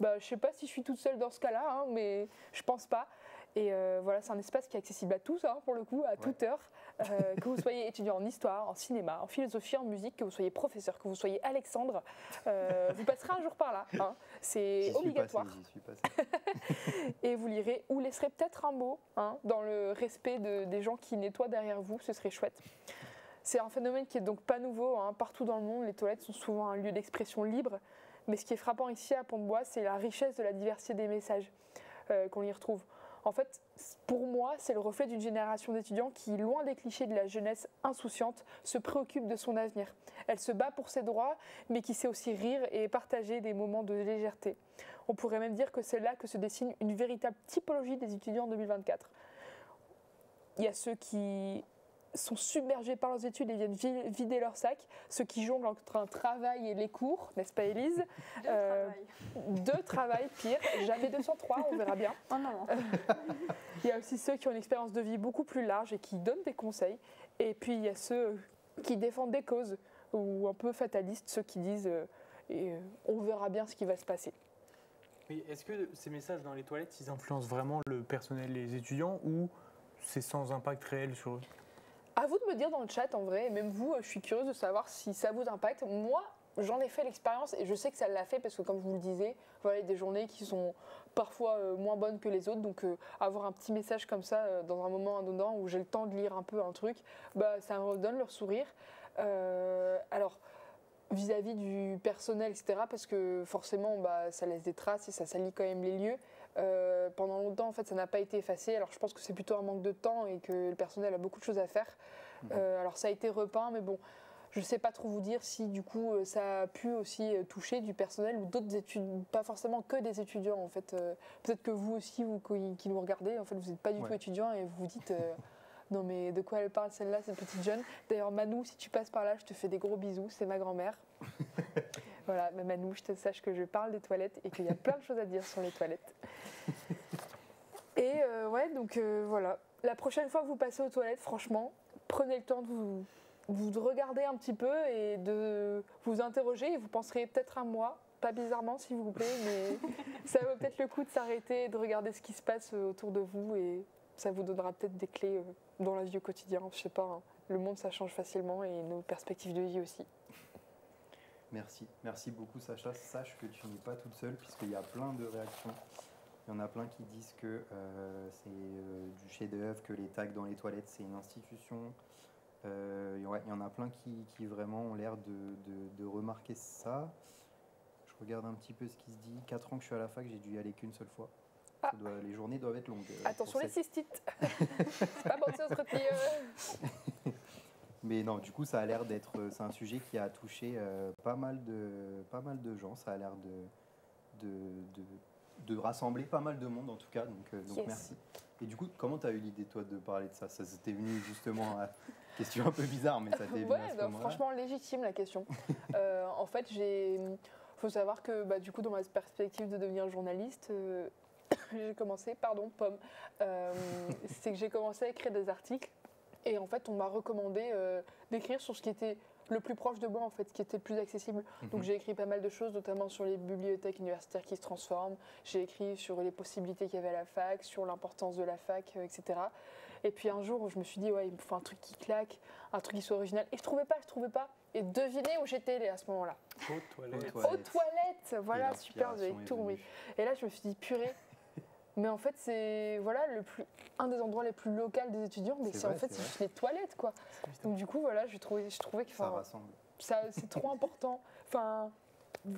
je ne sais pas si je suis toute seule dans ce cas-là, hein, mais je pense pas. Et voilà, c'est un espace qui est accessible à tous, hein, pour le coup, à toute heure. Que vous soyez étudiant en histoire, en cinéma, en philosophie, en musique, que vous soyez professeur, que vous soyez Alexandre, vous passerez un jour par là. Hein. C'est obligatoire. J'y suis passé. Et vous lirez ou laisserez peut-être un mot hein, dans le respect des gens qui nettoient derrière vous, ce serait chouette. C'est un phénomène qui est donc pas nouveau. Hein. Partout dans le monde, les toilettes sont souvent un lieu d'expression libre. Mais ce qui est frappant ici à Pont-de-Bois, c'est la richesse de la diversité des messages qu'on y retrouve. En fait, pour moi, c'est le reflet d'une génération d'étudiants qui, loin des clichés de la jeunesse insouciante, se préoccupe de son avenir. Elle se bat pour ses droits, mais qui sait aussi rire et partager des moments de légèreté. On pourrait même dire que c'est là que se dessine une véritable typologie des étudiants en 2024. Il y a ceux qui sont submergés par leurs études et viennent vider leur sac, ceux qui jonglent entre un travail et les cours, n'est-ce pas Élise? Deux travails, pire, jamais 203, on verra bien. Oh non. Il y a aussi ceux qui ont une expérience de vie beaucoup plus large et qui donnent des conseils, et puis il y a ceux qui défendent des causes, ou un peu fatalistes, ceux qui disent on verra bien ce qui va se passer. Oui, est-ce que ces messages dans les toilettes, ils influencent vraiment le personnel et les étudiants, ou c'est sans impact réel sur eux? À vous de me dire dans le chat, en vrai, et même vous, je suis curieuse de savoir si ça vous impacte. Moi, j'en ai fait l'expérience et je sais que ça l'a fait parce que, comme je vous le disais, voilà, il y a des journées qui sont parfois moins bonnes que les autres. Donc, avoir un petit message comme ça dans un moment indolent où j'ai le temps de lire un peu un truc, ça me redonne leur sourire. Alors, vis-à-vis du personnel, etc., parce que forcément, ça laisse des traces et ça salit quand même les lieux. Pendant longtemps, en fait, ça n'a pas été effacé. Alors, je pense que c'est plutôt un manque de temps et que le personnel a beaucoup de choses à faire. Alors, ça a été repeint, mais bon, je sais pas trop vous dire si du coup ça a pu aussi toucher du personnel ou d'autres études, pas forcément que des étudiants en fait. Peut-être que vous aussi, vous qui nous regardez, en fait vous n'êtes pas du tout étudiant et vous vous dites non mais de quoi elle parle celle-là, cette petite jeune. D'ailleurs Manou, si tu passes par là, je te fais des gros bisous, c'est ma grand-mère. Voilà, mais Manou, je te sache que je parle des toilettes et qu'il y a plein de choses à dire sur les toilettes. Et ouais, donc voilà. La prochaine fois que vous passez aux toilettes, franchement, prenez le temps de vous regarder un petit peu et de vous interroger. Et vous penserez peut-être à moi, pas bizarrement s'il vous plaît, mais ça vaut peut-être le coup de s'arrêter et de regarder ce qui se passe autour de vous. Et ça vous donnera peut-être des clés dans la vie au quotidien. Je sais pas, hein. Le monde ça change facilement et nos perspectives de vie aussi. Merci beaucoup Sacha. Sache que tu n'es pas toute seule puisqu'il y a plein de réactions. Il y en a plein qui disent que c'est du chef-d'œuvre, que les tags dans les toilettes c'est une institution. Il y en a plein qui vraiment ont l'air de remarquer ça. Je regarde un petit peu ce qui se dit. 4 ans que je suis à la fac, j'ai dû y aller qu'une seule fois. Les journées doivent être longues. Attention les cystites. C'est pas bon de se retenir. Mais non, du coup, ça a l'air d'être... C'est un sujet qui a touché pas mal de gens. Ça a l'air de rassembler pas mal de monde, en tout cas. Donc merci. Et du coup, comment tu as eu l'idée, toi, de parler de ça? Ça t'est venu justement à... Question un peu bizarre, mais ça t'est venu à ce moment-là. Franchement, légitime, la question. En fait, faut savoir que, du coup, dans ma perspective de devenir journaliste... j'ai commencé, c'est que j'ai commencé à écrire des articles et en fait on m'a recommandé d'écrire sur ce qui était le plus proche de moi en fait, ce qui était le plus accessible. Donc j'ai écrit pas mal de choses, notamment sur les bibliothèques universitaires qui se transforment, j'ai écrit sur les possibilités qu'il y avait à la fac, sur l'importance de la fac, etc. Et puis un jour je me suis dit ouais il me faut un truc qui claque, un truc qui soit original et je trouvais pas. Et devinez où j'étais à ce moment-là. Aux toilettes. Voilà, super, vous avez tout compris. Et là je me suis dit purée. Mais en fait, c'est un des endroits les plus locaux des étudiants, mais c'est juste les toilettes, quoi. Donc du coup, voilà, je trouvais que ça rassemble. C'est trop important. Enfin,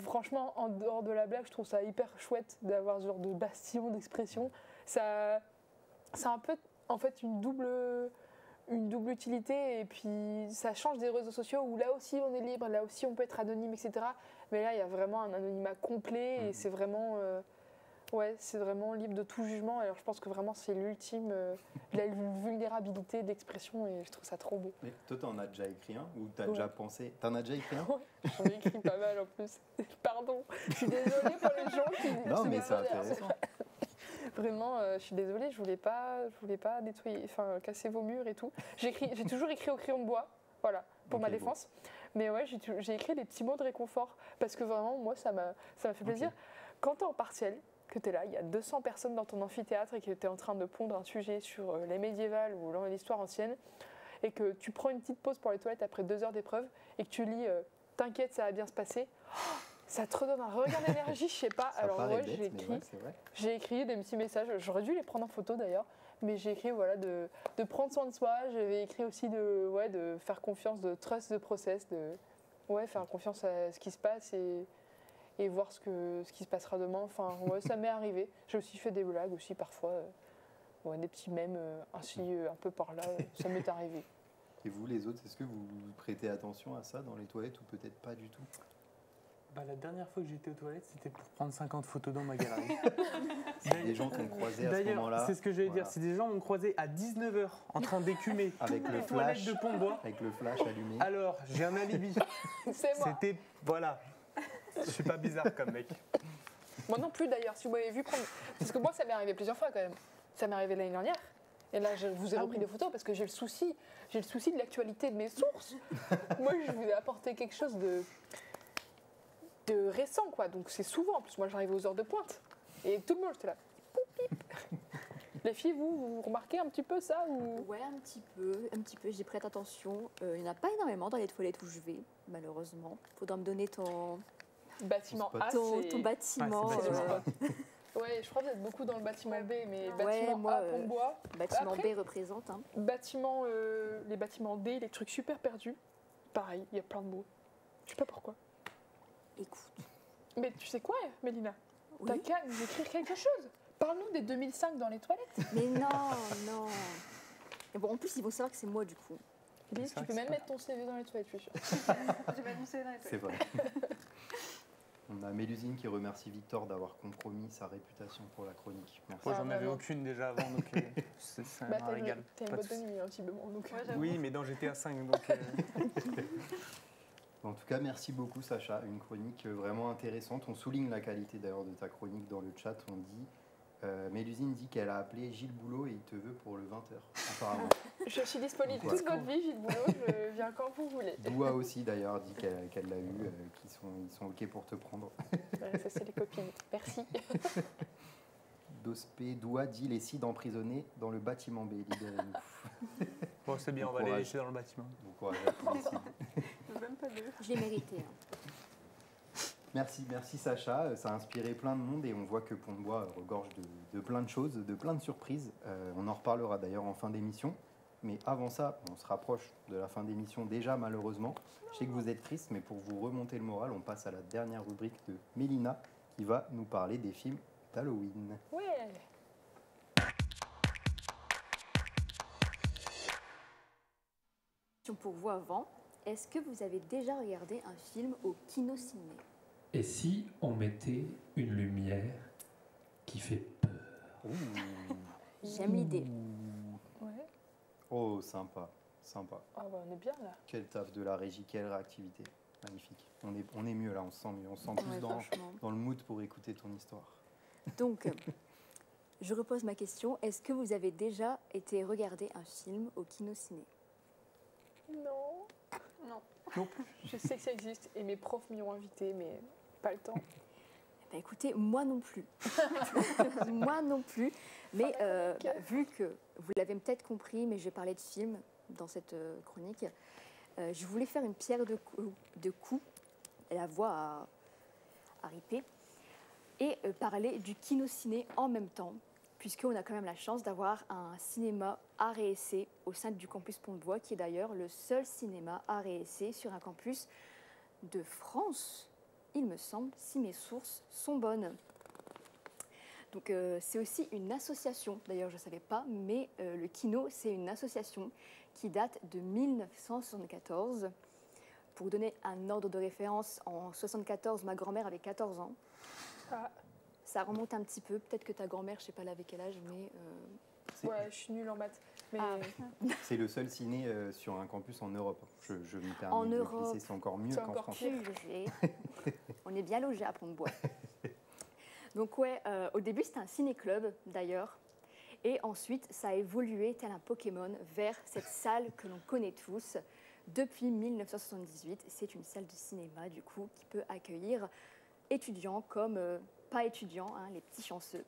franchement, en dehors de la blague, je trouve ça hyper chouette d'avoir ce genre de bastion d'expression. C'est un peu, en fait, une double utilité, et puis ça change des réseaux sociaux où là aussi on est libre, là aussi on peut être anonyme, etc. Mais là, il y a vraiment un anonymat complet et c'est vraiment... c'est vraiment libre de tout jugement. Alors je pense que vraiment c'est l'ultime, la vulnérabilité d'expression et je trouve ça trop beau. Mais toi, t'en as déjà écrit un ou t'as déjà pensé? T'en as déjà écrit un? J'en ai écrit pas mal en plus. Pardon, je suis désolée pour les gens qui... Non mais c'est intéressant. Vraiment, je suis désolée, je voulais pas nettoyer, casser vos murs et tout. J'ai toujours écrit au crayon de bois, voilà, pour ma défense. Bon. Mais ouais, j'ai écrit des petits mots de réconfort parce que vraiment, moi, ça m'a fait plaisir. Quand t'es en partiel, que tu es là, il y a 200 personnes dans ton amphithéâtre et que tu es en train de pondre un sujet sur les médiévales ou l'histoire ancienne et que tu prends une petite pause pour les toilettes après 2 heures d'épreuve et que tu lis « T'inquiète, ça va bien se passer », ça te redonne un regain d'énergie, je sais pas. Ça alors ouais, j'ai écrit des petits messages, j'aurais dû les prendre en photo d'ailleurs, mais j'ai écrit de prendre soin de soi, j'avais écrit aussi de faire confiance, de trust the process, faire confiance à ce qui se passe et voir ce qui se passera demain. Enfin, ça m'est arrivé. J'ai aussi fait des blagues aussi parfois, des petits mèmes ainsi un peu par là, ça m'est arrivé. Et vous les autres, est-ce que vous prêtez attention à ça dans les toilettes ou peut-être pas du tout? La dernière fois que j'étais aux toilettes, c'était pour prendre 50 photos dans ma galerie. C'est des gens qu'on croisait à ce moment-là. C'est ce que j'allais dire, c'est des gens qu'on croisait à 19h en train d'écumer avec le flash de Pont-de-Bois. Avec le flash allumé. Alors, j'ai un alibi. C'est moi. C'était, voilà. Je suis pas bizarre comme mec. Moi non plus d'ailleurs, si vous m'avez vu prendre... Parce que moi, ça m'est arrivé plusieurs fois quand même. Ça m'est arrivé l'année dernière. Et là, je vous ai repris des photos parce que j'ai le souci de l'actualité de mes sources. Moi, je vous ai apporté quelque chose de récent, quoi. Donc c'est souvent, en plus, moi j'arrive aux heures de pointe. Et tout le monde, j'étais là. Les filles, vous remarquez un petit peu ça ou... Ouais, un petit peu, j'y prête attention. Il n'y en a pas énormément dans les toilettes où je vais, malheureusement. Faudra me donner ton bâtiment A, ton bâtiment. Ouais, je crois que vous êtes beaucoup dans le bâtiment B, mais bâtiment A, Pont-de-Bois. Bâtiment B représente. Hein. Les bâtiments D, les trucs super perdus. Pareil, il y a plein de mots. Je sais pas pourquoi. Écoute. Mais tu sais quoi, Mélina? Oui. T'as qu'à nous écrire quelque chose. Parle-nous des 2005 dans les toilettes. Mais non. Et bon, en plus, ils vont savoir que c'est moi, du coup. Lise, tu peux même mettre ton CV dans les toilettes, je suis sûre. J'ai pas mis ça dans les C'est vrai. On a Mélusine qui remercie Victor d'avoir compromis sa réputation pour la chronique. Merci. Moi, j'en avais vraiment. aucune déjà avant, donc c'est un régal. T'as une Pas de boîte de souci. nuit, un petit peu. Donc, Oui, mais dans GTA 5, donc... En tout cas, merci beaucoup Sacha. Une chronique vraiment intéressante. On souligne la qualité d'ailleurs de ta chronique dans le chat. On dit, Mélusine dit qu'elle a appelé Gilles Boulot et il te veut pour le 20h, apparemment. je suis disponible Donc, toute votre vie, Gilles Boulot, je viens quand vous voulez. Doua aussi d'ailleurs dit qu'elle l'a eu, ils sont OK pour te prendre. Ouais, ça, c'est les copines. Merci. Dospé, Doua dit les cides emprisonnés dans le bâtiment B. Libérez-nous. Bon, c'est bien, on va les lécher dans le bâtiment. Bon courage à tous les cides. Même pas deux. Je l'ai mérité. Hein. Merci Sacha, ça a inspiré plein de monde et on voit que Pont-de-Bois regorge de plein de choses, de plein de surprises. On en reparlera d'ailleurs en fin d'émission. Mais avant ça, on se rapproche de la fin d'émission déjà malheureusement. Je sais que vous êtes triste, mais pour vous remonter le moral, on passe à la dernière rubrique de Mélina qui va nous parler des films d'Halloween. Ouais. Pour vous avant, est-ce que vous avez déjà regardé un film au Kino-Ciné? Et si on mettait une lumière qui fait peur? J'aime l'idée. Ouais. Oh, sympa, sympa. Ah bah on est bien là. Quel taf de la régie, quelle réactivité. Magnifique. On est mieux là, on se sent mieux. On se sent plus Ouais, franchement. dans le mood pour écouter ton histoire. Donc, je repose ma question. Est-ce que vous avez déjà été regarder un film au Kino-Ciné? Non. Non. Non plus. Je sais que ça existe et mes profs m'y ont invité, mais pas le temps. Eh ben, écoutez, moi non plus. Moi non plus. Mais vu que vous l'avez peut-être compris, mais j'ai parlé de films dans cette chronique, je voulais faire une pierre de coups, la voix à ripper, et parler du Kino-Ciné en même temps, puisqu'on a quand même la chance d'avoir un cinéma art et essai au sein du campus Pont-de-Bois, qui est d'ailleurs le seul cinéma art et essai sur un campus de France, il me semble, si mes sources sont bonnes. Donc c'est aussi une association, d'ailleurs je ne savais pas, mais le Kino, c'est une association qui date de 1974. Pour vous donner un ordre de référence, en 1974, ma grand-mère avait 14 ans. Ah. Ça remonte un petit peu, peut-être que ta grand-mère, je ne sais pas là avec quel âge, mais... Ouais, je suis nulle en maths. Mais C'est le seul ciné sur un campus en Europe. Je me permets En de le Europe, glisser, c'est encore mieux c'est qu'en encore France. pire. Logé. On est bien logé à Pont-de-Bois. Donc ouais, au début c'était un ciné-club d'ailleurs. Et ensuite ça a évolué tel un Pokémon vers cette salle que l'on connaît tous. Depuis 1978, c'est une salle de cinéma du coup qui peut accueillir étudiants comme pas étudiants, hein, les petits chanceux.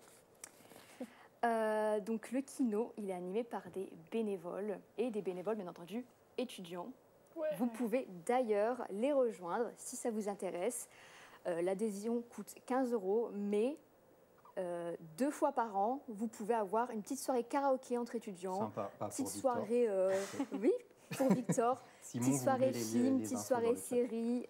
Donc le Kino, il est animé par des bénévoles et des bénévoles bien entendu étudiants. ouais. Vous pouvez d'ailleurs les rejoindre si ça vous intéresse. L'adhésion coûte 15 €, mais 2 fois par an, vous pouvez avoir une petite soirée karaoké entre étudiants. Sympa, pas Petite pour Victor. soirée, oui, pour Victor. Simon, Petite vous soirée met film, les petite infos soirée dans le chat. série.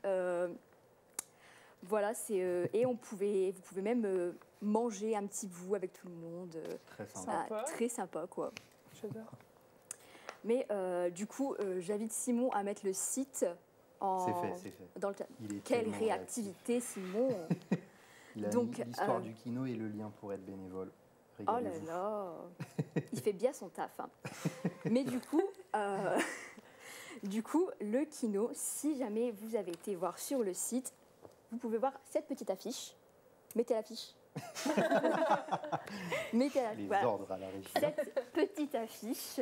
Voilà, et vous pouvez même manger un petit bout avec tout le monde. Très sympa. Sympa. Très sympa, quoi. J'adore. Mais du coup, j'invite Simon à mettre le site en... C'est fait. dans le chat. Il est Quelle tellement réactivité, Simon. Il a Donc, mis l'histoire du Kino et le lien pour être bénévole. Oh là Régalez-vous. là, il fait bien son taf. Hein. Mais du coup, le Kino, si jamais vous avez été voir sur le site, vous pouvez voir cette petite affiche. Mettez l'affiche. Mettez la, Les voilà. ordres à la régie. Cette petite affiche.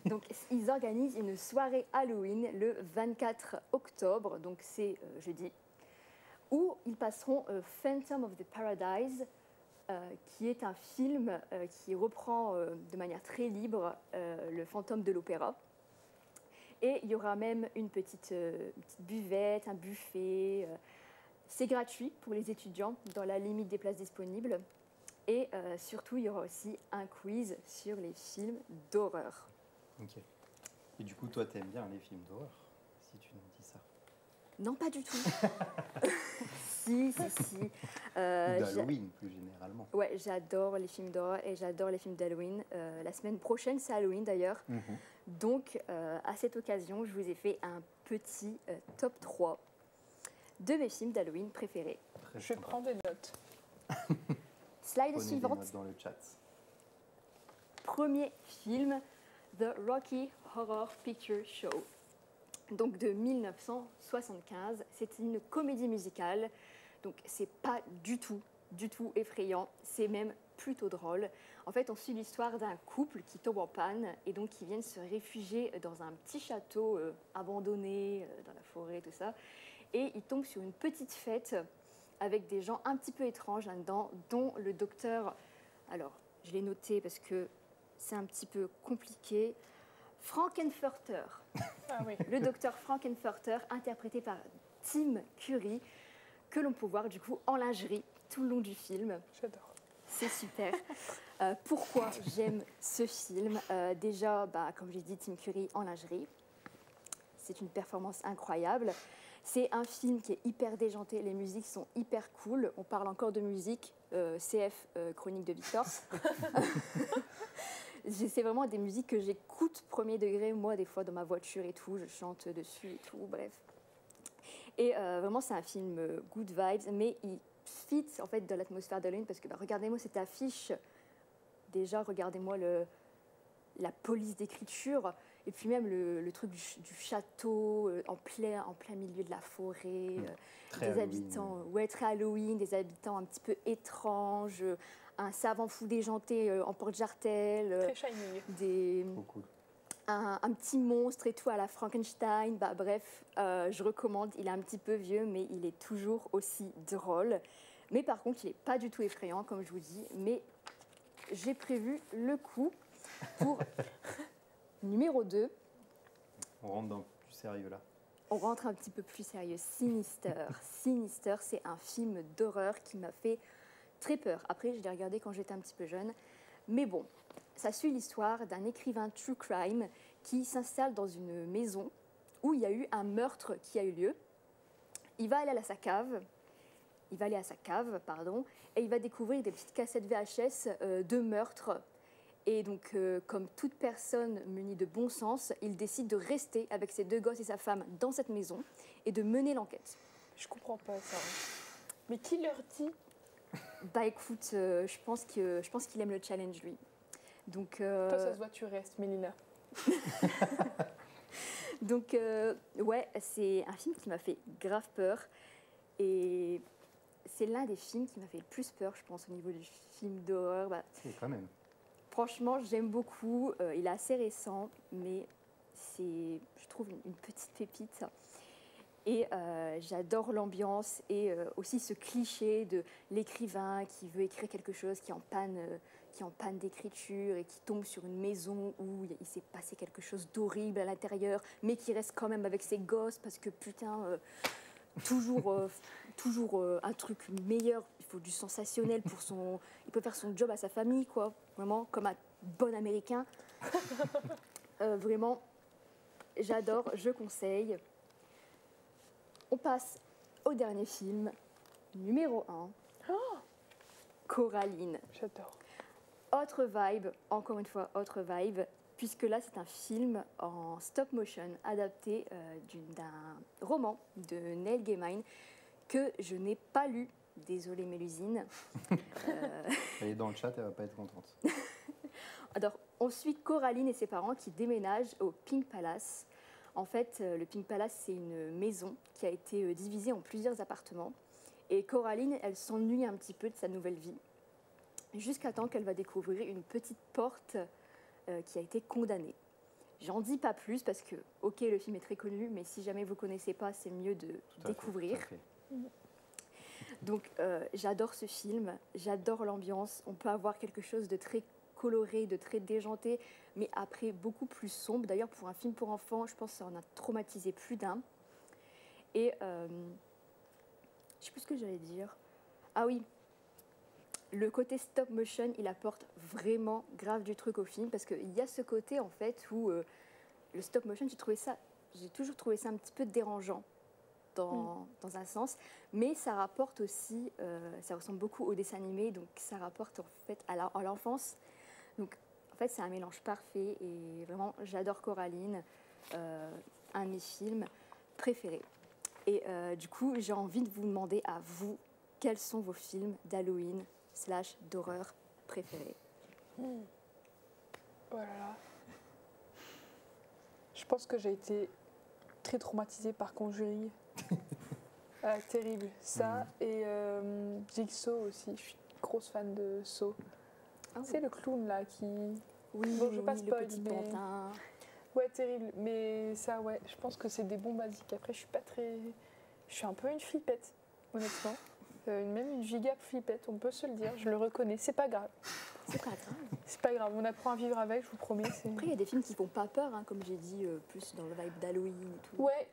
Donc, ils organisent une soirée Halloween le 24 octobre, donc c'est jeudi, où ils passeront Phantom of the Paradise, qui est un film qui reprend de manière très libre le fantôme de l'opéra. Et il y aura même une petite buvette, un buffet. C'est gratuit pour les étudiants dans la limite des places disponibles. Et surtout, il y aura aussi un quiz sur les films d'horreur. Ok. Et du coup, toi, t'aimes bien les films d'horreur, si tu nous dis ça. Non, pas du tout. Si. Ou d'Halloween, plus généralement. Ouais, j'adore les films d'horreur et j'adore les films d'Halloween. La semaine prochaine, c'est Halloween d'ailleurs. Donc, à cette occasion, je vous ai fait un petit top 3 de mes films d'Halloween préférés. Très Je sympa. prends des notes. Slide Prenez des suivante. notes dans le chat. Premier film, The Rocky Horror Picture Show. Donc de 1975. C'est une comédie musicale. Donc c'est pas du tout effrayant. C'est même plutôt drôle. En fait, on suit l'histoire d'un couple qui tombe en panne et donc qui viennent se réfugier dans un petit château abandonné dans la forêt, tout ça. Et ils tombent sur une petite fête avec des gens un petit peu étranges là-dedans, dont le docteur, alors je l'ai noté parce que c'est un petit peu compliqué, Frankenfurter. Ah oui. Le docteur Frankenfurter, interprété par Tim Curry, que l'on peut voir du coup en lingerie tout le long du film. J'adore. C'est super. Pourquoi j'aime ce film Déjà, comme j'ai dit, Tim Curry en lingerie. C'est une performance incroyable. C'est un film qui est hyper déjanté, les musiques sont hyper cool. On parle encore de musique, CF, Chronique de Victor. C'est vraiment des musiques que j'écoute premier degré, moi, des fois dans ma voiture et tout, je chante dessus et tout, bref. Et vraiment, c'est un film good vibes, mais il fit en fait dans l'atmosphère d'Halloween parce que regardez-moi cette affiche. Déjà, regardez-moi la police d'écriture. Et puis même le truc du château en plein milieu de la forêt, Très des Halloween. habitants, très Halloween, des habitants un petit peu étranges, un savant fou déjanté en porte-jartel, Très Shining. Trop cool. un petit monstre et tout à la Frankenstein. Bref, je recommande. Il est un petit peu vieux, mais il est toujours aussi drôle. Mais par contre, il n'est pas du tout effrayant, comme je vous dis. Mais j'ai prévu le coup pour numéro 2. On rentre dans du sérieux là. On rentre un petit peu plus sérieux. Sinister. Sinister, c'est un film d'horreur qui m'a fait très peur. Après, je l'ai regardé quand j'étais un petit peu jeune. Mais bon, ça suit l'histoire d'un écrivain true crime qui s'installe dans une maison où il y a eu un meurtre qui a eu lieu. Il va aller à sa cave. Et il va découvrir des petites cassettes VHS de meurtres. Et donc, comme toute personne munie de bon sens, il décide de rester avec ses 2 gosses et sa femme dans cette maison et de mener l'enquête. Je comprends pas ça. Mais qui leur dit? Écoute, je pense qu'il aime le challenge, lui. Donc, Toi, ça se voit, tu restes, Mélina. Donc, ouais, c'est un film qui m'a fait grave peur. Et c'est l'un des films qui m'a fait le plus peur, je pense, au niveau du film d'horreur. Quand même. Franchement, j'aime beaucoup. Il est assez récent, mais c'est, je trouve, une petite pépite. Et j'adore l'ambiance et aussi ce cliché de l'écrivain qui veut écrire quelque chose, qui est en panne d'écriture et qui tombe sur une maison où il s'est passé quelque chose d'horrible à l'intérieur, mais qui reste quand même avec ses gosses parce que putain, toujours un truc meilleur. Il faut du sensationnel pour son. Il peut faire son job à sa famille, quoi. Vraiment, comme un bon Américain. Vraiment, j'adore, je conseille. On passe au dernier film, numéro 1. Coraline. J'adore. Autre vibe, encore une fois, autre vibe, puisque là, c'est un film en stop motion adapté d'un roman de Neil Gaiman que je n'ai pas lu. Désolée Mélusine. Elle est dans le chat, elle va pas être contente. Alors, on suit Coraline et ses parents qui déménagent au Pink Palace. En fait, le Pink Palace, c'est une maison qui a été divisée en plusieurs appartements. Et Coraline, elle s'ennuie un petit peu de sa nouvelle vie, jusqu'à temps qu'elle va découvrir une petite porte qui a été condamnée. J'en dis pas plus parce que, ok, le film est très connu, mais si jamais vous ne connaissez pas, c'est mieux de découvrir. Tout à fait. Donc, j'adore ce film, j'adore l'ambiance. On peut avoir quelque chose de très coloré, de très déjanté, mais après beaucoup plus sombre. D'ailleurs, pour un film pour enfants, je pense que ça en a traumatisé plus d'un. Et je sais plus ce que j'allais dire. Ah oui, le côté stop motion, il apporte vraiment grave du truc au film parce qu'il y a ce côté en fait où le stop motion, j'ai toujours trouvé ça un petit peu dérangeant dans un sens, mais ça rapporte aussi, ça ressemble beaucoup au dessin animé, donc ça rapporte en fait à l'enfance. Donc En fait, c'est un mélange parfait et vraiment, j'adore Coraline, un de mes films préférés. Et du coup, j'ai envie de vous demander à vous, quels sont vos films d'Halloween / d'horreur préférés? Voilà. Je pense que j'ai été très traumatisée par Conjuring. Terrible. Ça et Jigsaw aussi. Je suis grosse fan de Saw. C'est le clown là qui. Oui, bon, je vais pas le spoil, petit mais. pantin. Ouais, terrible. Mais ça, ouais, je pense que c'est des bons basiques. Après, je suis pas très. Je suis un peu une flippette, honnêtement. Même une giga flippette, on peut se le dire. Je le reconnais. C'est pas grave. C'est pas grave. C'est pas grave. On apprend à vivre avec, je vous promets. Après, il y a des films qui font pas peur, hein, comme j'ai dit, plus dans le vibe d'Halloween et tout. Ouais.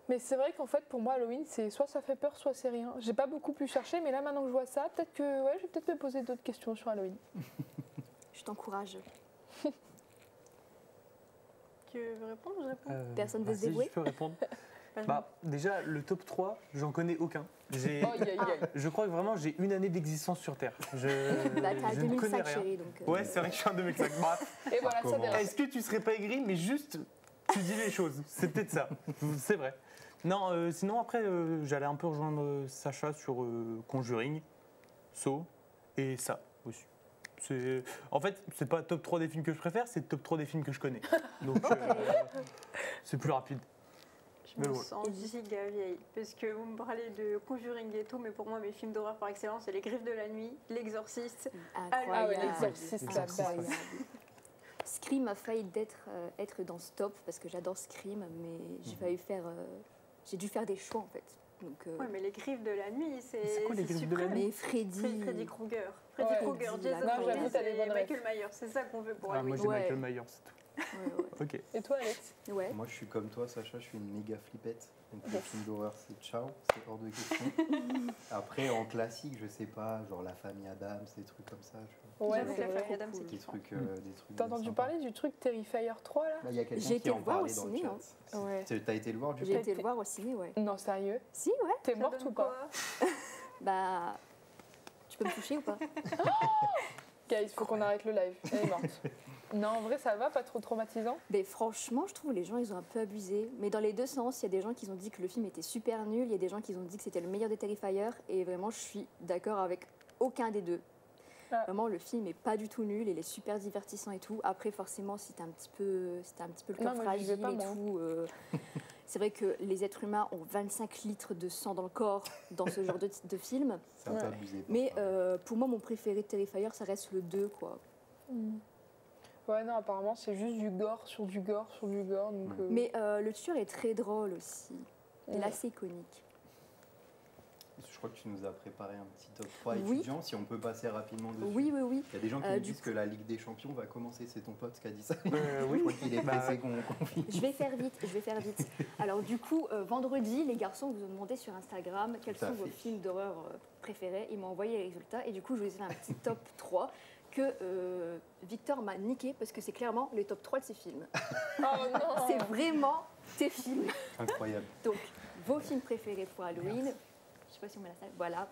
Mais c'est vrai qu'en fait, pour moi, Halloween, c'est soit ça fait peur, soit c'est rien. J'ai pas beaucoup plus cherché, mais là, maintenant que je vois ça, peut-être que ouais, je vais peut-être me poser d'autres questions sur Halloween. Je t'encourage. Tu veux répondre? Je réponds. Personne veut se Si, débrouiller? je peux répondre. Bah, déjà, le top 3, j'en connais aucun. Je crois que vraiment, j'ai une année d'existence sur Terre. Bah, t'as je ne connais 2005, rien. chérie, donc. Ouais, c'est vrai que je suis en 2005. Bah, Et voilà, ça dérange. est-ce que tu serais pas aigri, mais juste, tu dis les choses. C'est peut-être ça. C'est vrai. Non, sinon, après, j'allais un peu rejoindre Sacha sur Conjuring, Saw et ça aussi. En fait, c'est pas top 3 des films que je préfère, c'est top 3 des films que je connais. Donc, c'est plus rapide. Je me sens giga vieille, parce que vous me parlez de Conjuring et tout, mais pour moi, mes films d'horreur par excellence, c'est Les Griffes de la Nuit, L'Exorciste. Incroyable. Ah ouais, l'Exorciste, la Incroyable. Scream a failli être dans ce top, parce que j'adore Scream, mais j'ai failli faire... j'ai dû faire des choix, en fait. Donc, Ouais, mais Les Griffes de la Nuit, C'est quoi, Les Griffes de la suprême. Nuit? Mais Freddy Krueger. Ouais, Krueger, Freddy, Jason là, non, j'avoue, t'as les Voorhees bonnes et Michael Myers. C'est ça qu'on veut pour Ah, moi, Halloween. j'ai Ouais. Michael Myers, c'est tout. Ouais, Ok. Et toi, Alex? ouais. Moi, je suis comme toi, Sacha, je suis une méga flippette. Donc, les films d'horreur, c'est ciao, c'est hors de question. Après, en classique, je sais pas, genre La Famille Adams, des trucs comme ça. Ouais, J'avoue que c'est La vrai. Famille Adams, c'est Des kiffant. trucs. T'as entendu sympas. parler du truc Terrifier 3 là? Là, il y a quelqu'un J'ai qui été en le voir au parlait dans le ciné, chat. Ouais. T'as été le voir du coup? J'ai été le voir au ciné, ouais. Non, sérieux? Si, ouais. T'es Ça morte donne ou pas? quoi? Bah... Tu peux me toucher ou pas? Guys, il faut qu'on arrête le live. Elle est morte. Non, en vrai, ça va, pas trop traumatisant? Mais franchement, je trouve que les gens, ils ont un peu abusé. Mais dans les deux sens, il y a des gens qui ont dit que le film était super nul, il y a des gens qui ont dit que c'était le meilleur des Terrifier, et vraiment, je suis d'accord avec aucun des deux. Ah. Vraiment, le film est pas du tout nul, il est super divertissant et tout. Après, forcément, si t'as un petit peu le cœur Non, moi, j'y vais fragile pas, et moi. tout, c'est vrai que les êtres humains ont 25 litres de sang dans le corps dans ce genre de film. C'est un peu abusé. Mais pour moi, mon préféré de Terrifier, ça reste le 2, quoi. Ouais, non, apparemment, c'est juste du gore sur du gore sur du gore. Donc, Mais le tueur est très drôle aussi. Il est assez iconique. Je crois que tu nous as préparé un petit top 3 Oui. étudiants, si on peut passer rapidement dessus. Oui, oui, oui. Il y a des gens qui me Du disent que la Ligue des Champions va commencer, c'est ton pote qui a dit ça. Oui. Je crois qu'il est pressé qu'on finisse. Je vais faire vite. Alors du coup, vendredi, les garçons vous ont demandé sur Instagram quels Tout à sont vos fait. films d'horreur préférés. Ils m'ont envoyé les résultats et du coup, je vous ai fait un petit top 3 que Victor m'a niqué parce que c'est clairement les top 3 de ses films. Oh non! C'est vraiment tes films. Incroyable. Donc, vos films préférés pour Halloween. Je sais pas si on met la salle. Voilà.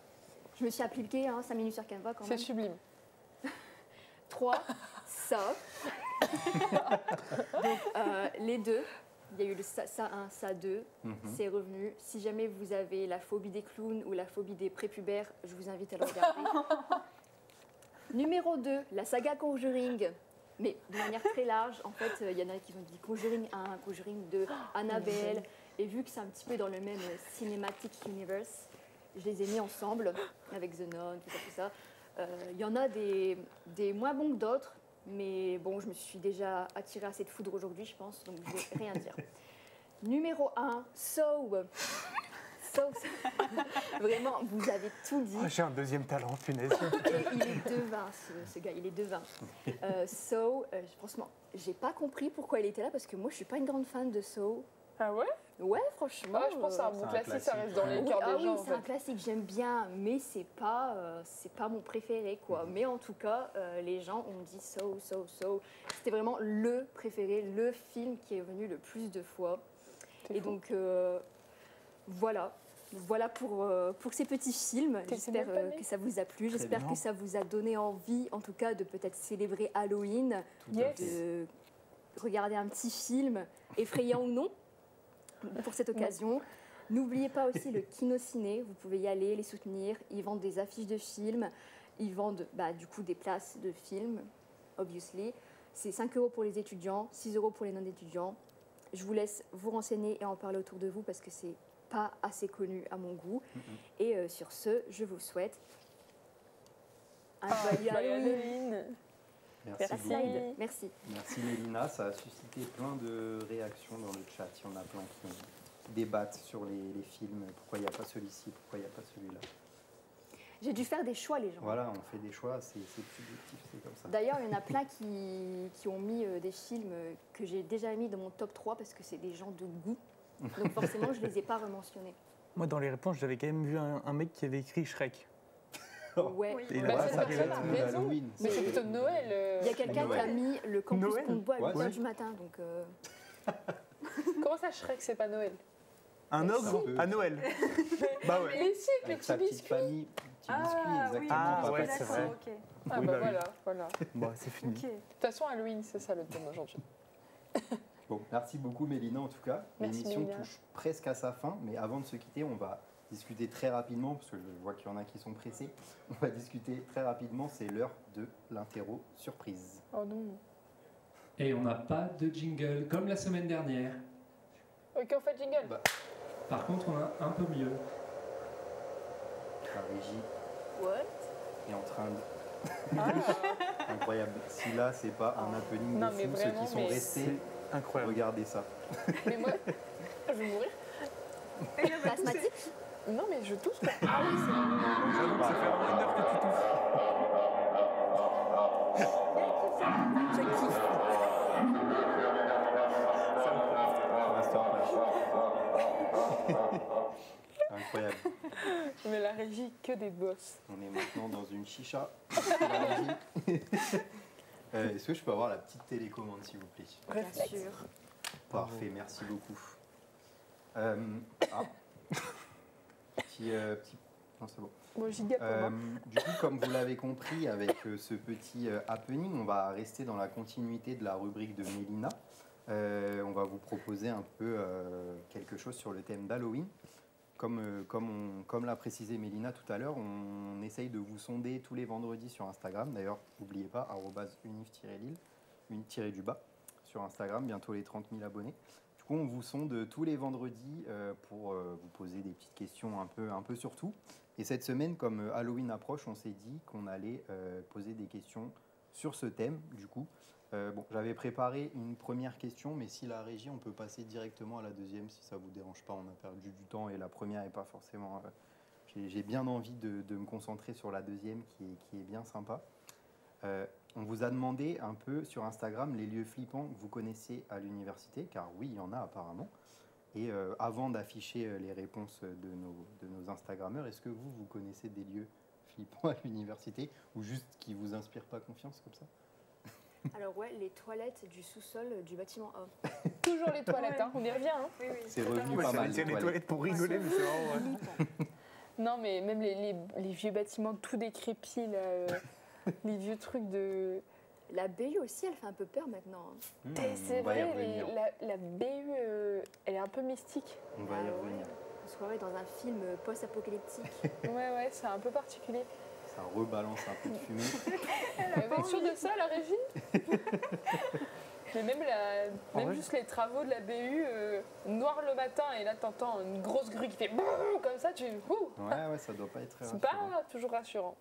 Je me suis appliquée 5 minutes sur Canva quand C'est même. sublime. 3, ça. Donc, les deux, il y a eu le ça 1, ça 2, c'est revenu. Si jamais vous avez la phobie des clowns ou la phobie des prépubères, je vous invite à le regarder. Numéro 2, la saga Conjuring. Mais de manière très large, en fait, il y en a qui ont dit Conjuring 1, Conjuring 2, Annabelle. Et vu que c'est un petit peu dans le même cinematic universe, je les ai mis ensemble avec The Nun, tout ça. Il y en a des moins bons que d'autres, mais bon, je me suis déjà attirée à cette foudre aujourd'hui, je pense, donc je vais rien dire. Numéro 1, Saw. Vraiment, vous avez tout dit. Oh, j'ai un deuxième talent, punaise. Et il est devin, ce gars, il est devin. Saw, franchement, j'ai pas compris pourquoi il était là, parce que moi, je suis pas une grande fan de Saw. Ah ouais? Ouais, franchement. Ouais, je pense que c'est un bon classique, ça reste dans les Oui, cœurs ah des gens. oui, en c'est un fait. classique, j'aime bien, mais c'est pas mon préféré, quoi. Mais en tout cas, les gens ont dit Saw. C'était vraiment le préféré, le film qui est venu le plus de fois. Et donc, voilà. Voilà pour ces petits films. J'espère que ça vous a plu. J'espère bien. que ça vous a donné envie, en tout cas, de peut-être célébrer Halloween, Tout à fait. de regarder un petit film, effrayant ou non, pour cette occasion. N'oubliez pas aussi le Kino-Ciné. Vous pouvez y aller, les soutenir. Ils vendent des affiches de films. Ils vendent du coup des places de films, obviously. C'est 5 € pour les étudiants, 6 € pour les non-étudiants. Je vous laisse vous renseigner et en parler autour de vous parce que c'est pas assez connu à mon goût. Et sur ce, je vous souhaite un joyeux Halloween. Merci beaucoup. Slide. Merci. Merci Mélina, ça a suscité plein de réactions dans le chat. Il y en a plein qui débattent sur les films. Pourquoi il n'y a pas celui-ci, pourquoi il n'y a pas celui-là. J'ai dû faire des choix, les gens. Voilà, on fait des choix, c'est subjectif, c'est comme ça. D'ailleurs, il y en a plein qui ont mis des films que j'ai déjà mis dans mon top 3 parce que c'est des gens de goût. Donc forcément, je ne les ai pas rementionnés. Moi, dans les réponses, j'avais quand même vu un mec qui avait écrit Shrek. Ouais. Oui. Et il Bah, a c'est pas parce fait que la t'as thune raison. Halloween. Mais c'est plutôt de Noël. Il y a quelqu'un qui a mis le campus Noël. Combois à 8h Ouais. du matin. Donc, Comment ça, Shrek, c'est pas Noël? Un Si. ogre à Noël. Bah ouais. Mais si, avec le Avec sa petit petite biscuit. famille, petit biscuit, exactement. Ah, papa. ouais, c'est vrai. Ok. Ah Oui, bah, bah oui. voilà. Bon, c'est fini. Ok. De toute façon, Halloween, c'est ça le thème aujourd'hui. Bon, merci beaucoup Mélina en tout cas. Merci, L'émission Mélina. touche presque à sa fin, mais avant de se quitter, on va discuter très rapidement, parce que je vois qu'il y en a qui sont pressés. On va discuter très rapidement, c'est l'heure de l'interro surprise. Oh non. Et on n'a pas de jingle, comme la semaine dernière. Ok, on fait jingle. Bah, Par contre, on a un peu mieux. la régie what? est en train de... Ah. Incroyable. Si là, c'est pas un happening Non, de mais fou, ceux vraiment, qui sont mais restés, Incroyable. regardez ça. Mais moi, je vais mourir. T'es asthmatique? Non, mais je tousse quoi. Ah oui, c'est J'avoue que ça fait vraiment 1 heure que tu tousses. Je kiffe. Masterclass. Incroyable. Mais la régie, que des boss. On est maintenant dans une chicha. La régie. Est-ce que je peux avoir la petite télécommande, s'il vous plaît? Bien sûr. Parfait, merci beaucoup. Petit... Non, c'est bon. Bon, giga pour moi. Du coup, comme vous l'avez compris, avec ce petit happening, on va rester dans la continuité de la rubrique de Mélina. On va vous proposer un peu quelque chose sur le thème d'Halloween. Comme l'a précisé Mélina tout à l'heure, on essaye de vous sonder tous les vendredis sur Instagram. D'ailleurs, n'oubliez pas, @unif-lille, une-du-bas sur Instagram, bientôt les 30 000 abonnés. Du coup, on vous sonde tous les vendredis pour vous poser des petites questions un peu sur tout. Et cette semaine, comme Halloween approche, on s'est dit qu'on allait poser des questions sur ce thème. Du coup, bon, j'avais préparé une première question, mais si la régie, on peut passer directement à la deuxième, si ça vous dérange pas. On a perdu du temps et la première n'est pas forcément... j'ai bien envie de me concentrer sur la deuxième qui est bien sympa. On vous a demandé un peu sur Instagram les lieux flippants que vous connaissez à l'université, car oui, il y en a apparemment. Et avant d'afficher les réponses de nos Instagrammeurs, est-ce que vous connaissez des lieux flippants à l'université ou juste qui vous inspirent pas confiance comme ça? Alors ouais, les toilettes du sous-sol du bâtiment A. Toujours les toilettes, hein. On y revient. Hein. Oui, oui. C'est revenu Moi, pas mal. j'allais dire les toilettes pour rigoler, mais c'est vraiment... ouais. Non, mais même les vieux bâtiments tout décrépits, là, les vieux trucs de... La BU aussi, elle fait un peu peur maintenant. C'est On va y vrai, revenir. la BU, elle est un peu mystique. On va y Ah ouais. revenir. On se croirait dans un film post-apocalyptique. Ouais, c'est un peu particulier. Ça rebalance un peu de fumée. Vous êtes sûr de ça, la régie? Mais même, En vrai, juste les travaux de la BU, noir le matin, et là t'entends une grosse grue qui fait boum, comme ça, Ouais, ça doit pas être très c'est rassurant. pas toujours rassurant.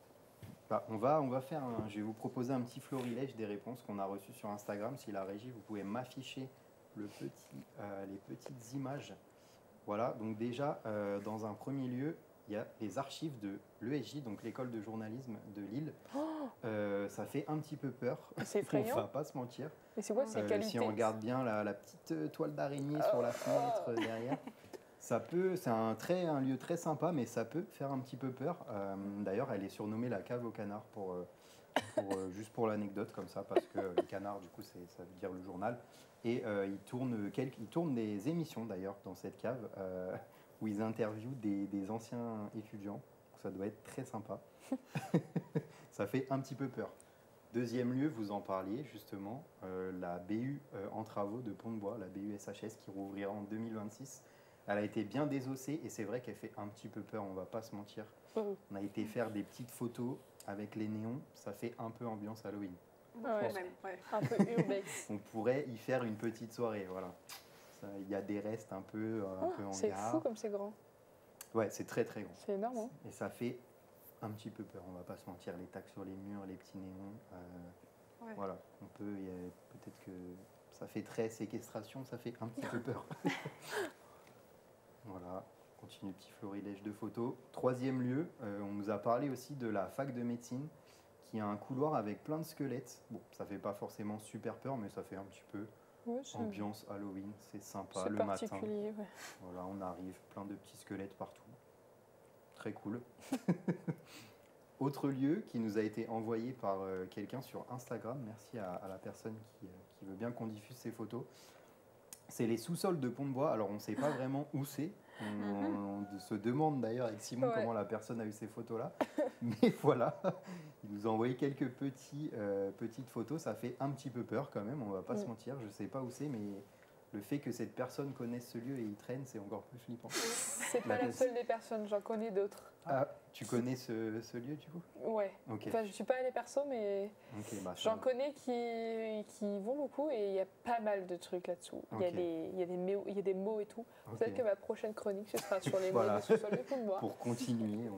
Bah, on va faire je vais vous proposer un petit florilège des réponses qu'on a reçues sur Instagram. Si la régie, vous pouvez m'afficher les petites images. Voilà, donc déjà, dans un premier lieu, il y a les archives de l'ESJ, donc l'école de journalisme de Lille. Ça fait un petit peu peur, C'est effrayant. on va pas se mentir. Et c'est quoi ces qualités? Si on regarde bien la petite toile d'araignée sur la fenêtre derrière, c'est un lieu très sympa, mais ça peut faire un petit peu peur. D'ailleurs, elle est surnommée la cave au canard, juste pour l'anecdote, comme ça, parce que le canard, du coup, ça veut dire le journal. Et il tourne des émissions, d'ailleurs, dans cette cave. où ils interviewent des anciens étudiants. Ça doit être très sympa. Ça fait un petit peu peur. Deuxième lieu, vous en parliez justement, la BU en travaux de Pont-de-Bois, la BU SHS qui rouvrira en 2026. Elle a été bien désossée et c'est vrai qu'elle fait un petit peu peur, on va pas se mentir. On a été faire des petites photos avec les néons, ça fait un peu ambiance Halloween. Ouais, un peu urbex. On pourrait y faire une petite soirée, voilà. Il y a des restes un peu en C'est gare. fou comme c'est grand. Ouais, c'est très très grand. C'est énorme. Hein. Et ça fait un petit peu peur, on va pas se mentir. Les tags sur les murs, les petits néons. Voilà, peut-être que ça fait très séquestration, ça fait un petit peu peur. Voilà, on continue, petit florilège de photos. Troisième lieu, on nous a parlé aussi de la fac de médecine qui a un couloir avec plein de squelettes. Bon, ça fait pas forcément super peur, mais ça fait un petit peu ambiance Halloween, c'est sympa le matin. Ouais. Voilà, on arrive, plein de petits squelettes partout. Très cool. Autre lieu qui nous a été envoyé par quelqu'un sur Instagram, merci à la personne qui veut bien qu'on diffuse ces photos. C'est les sous-sols de Pont-de-Bois. Alors on ne sait pas vraiment où c'est. On se demande d'ailleurs avec Simon comment la personne a eu ces photos-là. Mais voilà, il nous a envoyé quelques petites photos. Ça fait un petit peu peur quand même, on ne va pas se mentir. Je ne sais pas où c'est, mais le fait que cette personne connaisse ce lieu et y traîne, c'est encore plus flippant. C'est pas la seule des personnes, j'en connais d'autres. Ah, tu connais ce lieu du coup? Ouais. Okay. Enfin, je suis pas allée perso, mais j'en connais qui vont beaucoup et il y a pas mal de trucs là-dessous. Il y a des mots et tout. Peut-être que ma prochaine chronique, ce sera sur les mots de sous-sol de Pont-de-Bois. Pour continuer,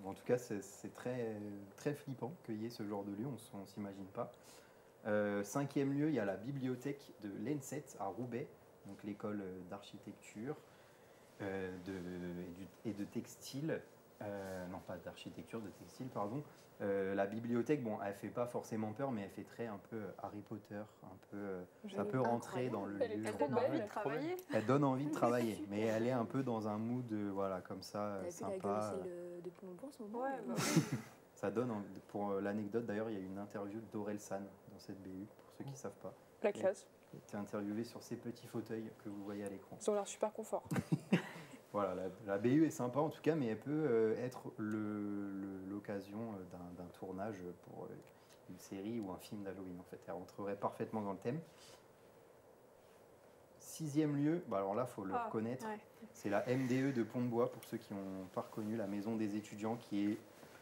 en tout cas, c'est très, très flippant qu'il y ait ce genre de lieu, on ne s'imagine pas. Cinquième lieu, il y a la bibliothèque de l'ENSET à Roubaix, donc l'école d'architecture et de textile. Non, pas d'architecture, de textile, pardon. La bibliothèque, bon, elle fait pas forcément peur, mais elle fait très un peu Harry Potter, ça peut rentrer dans le lieu. Elle donne envie de travailler. Elle donne envie de travailler, mais elle est un peu dans un mood, voilà, comme ça, sympa. T'as vu la gueule de Pont-de-Bois en ce moment? Ça donne envie. Pour l'anecdote, d'ailleurs, il y a une interview d'Aurel San dans cette BU, pour ceux qui ne savent pas. La classe. Il a été interviewé sur ces petits fauteuils que vous voyez à l'écran. Ils ont l'air super confort. Voilà, la BU est sympa en tout cas, mais elle peut être l'occasion d'un tournage pour une série ou un film d'Halloween. En fait, elle rentrerait parfaitement dans le thème. Sixième lieu, alors là, il faut le reconnaître, c'est la MDE de Pont-de-Bois, pour ceux qui n'ont pas reconnu, la maison des étudiants, qui est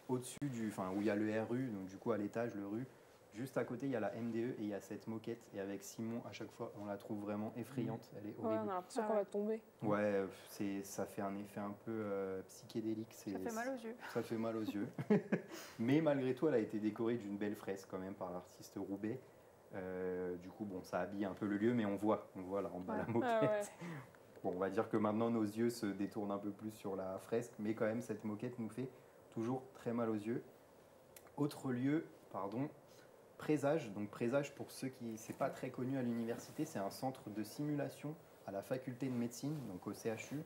au-dessus où il y a le RU, donc du coup à l'étage, le RU. Juste à côté, il y a la MDE et il y a cette moquette. Et avec Simon, à chaque fois, on la trouve vraiment effrayante. Elle est horrible. On a l'impression qu'on va tomber. Ouais, ça fait un effet un peu psychédélique. Ça fait mal aux yeux. Ça fait mal aux yeux. Mais malgré tout, elle a été décorée d'une belle fresque quand même par l'artiste Roubaix. Du coup, bon, ça habille un peu le lieu, mais on voit là en bas la moquette. Bon, on va dire que maintenant, nos yeux se détournent un peu plus sur la fresque. Mais quand même, cette moquette nous fait toujours très mal aux yeux. Autre lieu, Présage. Donc Présage, pour ceux qui, c'est pas très connu à l'université, c'est un centre de simulation à la faculté de médecine, donc au CHU,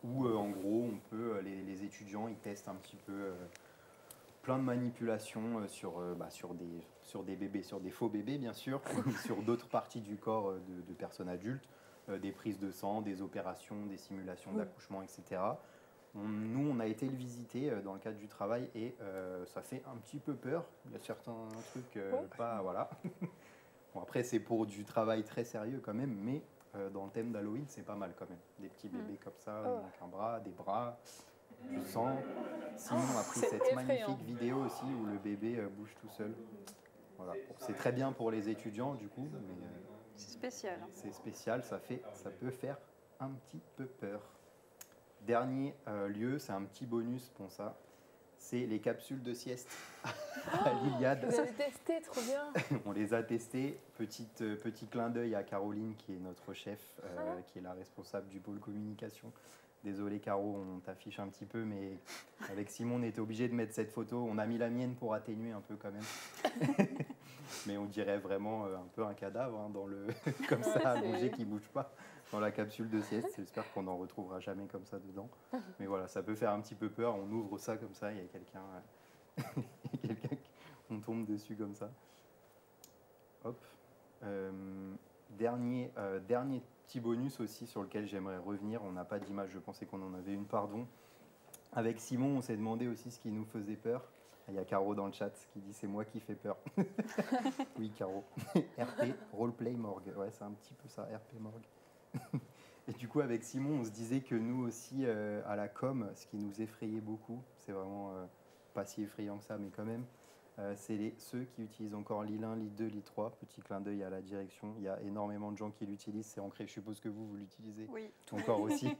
où en gros on peut, les étudiants ils testent un petit peu plein de manipulations sur des bébés, sur des faux bébés bien sûr, sur d'autres parties du corps de personnes adultes, des prises de sang, des opérations, des simulations d'accouchement, etc. Nous, on a été le visiter dans le cadre du travail et ça fait un petit peu peur. Il y a certains trucs pas... Voilà. Bon, après, c'est pour du travail très sérieux quand même, mais dans le thème d'Halloween, c'est pas mal quand même. Des petits bébés comme ça, donc un bras, des bras, du sang. Simon a pris cette magnifique vidéo aussi où le bébé bouge tout seul. Voilà. Bon, c'est très bien pour les étudiants du coup, mais... c'est spécial. C'est spécial, ça peut faire un petit peu peur. Dernier lieu, c'est un petit bonus pour ça, c'est les capsules de sieste à l'Iliade. Vous avez testé, trop bien. On les a testées. Petit clin d'œil à Caroline, qui est notre chef, qui est la responsable du pôle communication. Désolé Caro, on t'affiche un petit peu, mais avec Simon, on était obligé de mettre cette photo. On a mis la mienne pour atténuer un peu quand même. Mais on dirait vraiment un peu un cadavre dans le comme ça, allongé, qui ne bouge pas. Dans la capsule de sieste, j'espère qu'on n'en retrouvera jamais comme ça dedans. Mais voilà, ça peut faire un petit peu peur. On ouvre ça comme ça, il y a quelqu'un, on tombe dessus comme ça. Hop. Dernier petit bonus aussi sur lequel j'aimerais revenir. On n'a pas d'image, je pensais qu'on en avait une, pardon. Avec Simon, on s'est demandé aussi ce qui nous faisait peur. Il y a Caro dans le chat qui dit c'est moi qui fais peur. Oui, Caro. RP, Roleplay Morgue. Ouais, c'est un petit peu ça, RP Morgue. Et du coup, avec Simon, on se disait que nous aussi, à la com, ce qui nous effrayait beaucoup, c'est vraiment pas si effrayant que ça, mais quand même, c'est ceux qui utilisent encore l'IL 1, l'IL 2, l'IL 3. Petit clin d'œil à la direction. Il y a énormément de gens qui l'utilisent. C'est ancré. Je suppose que vous l'utilisez encore aussi.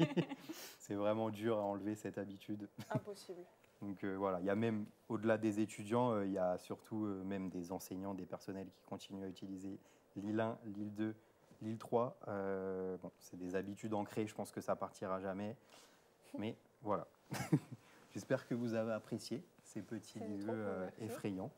C'est vraiment dur à enlever cette habitude. Impossible. Donc voilà, il y a même, au-delà des étudiants, il y a surtout même des enseignants, des personnels qui continuent à utiliser l'IL 1, l'IL 2, l'IL 3. Bon, c'est des habitudes ancrées, je pense que ça partira jamais. Mais voilà. J'espère que vous avez apprécié ces petits lieux effrayants.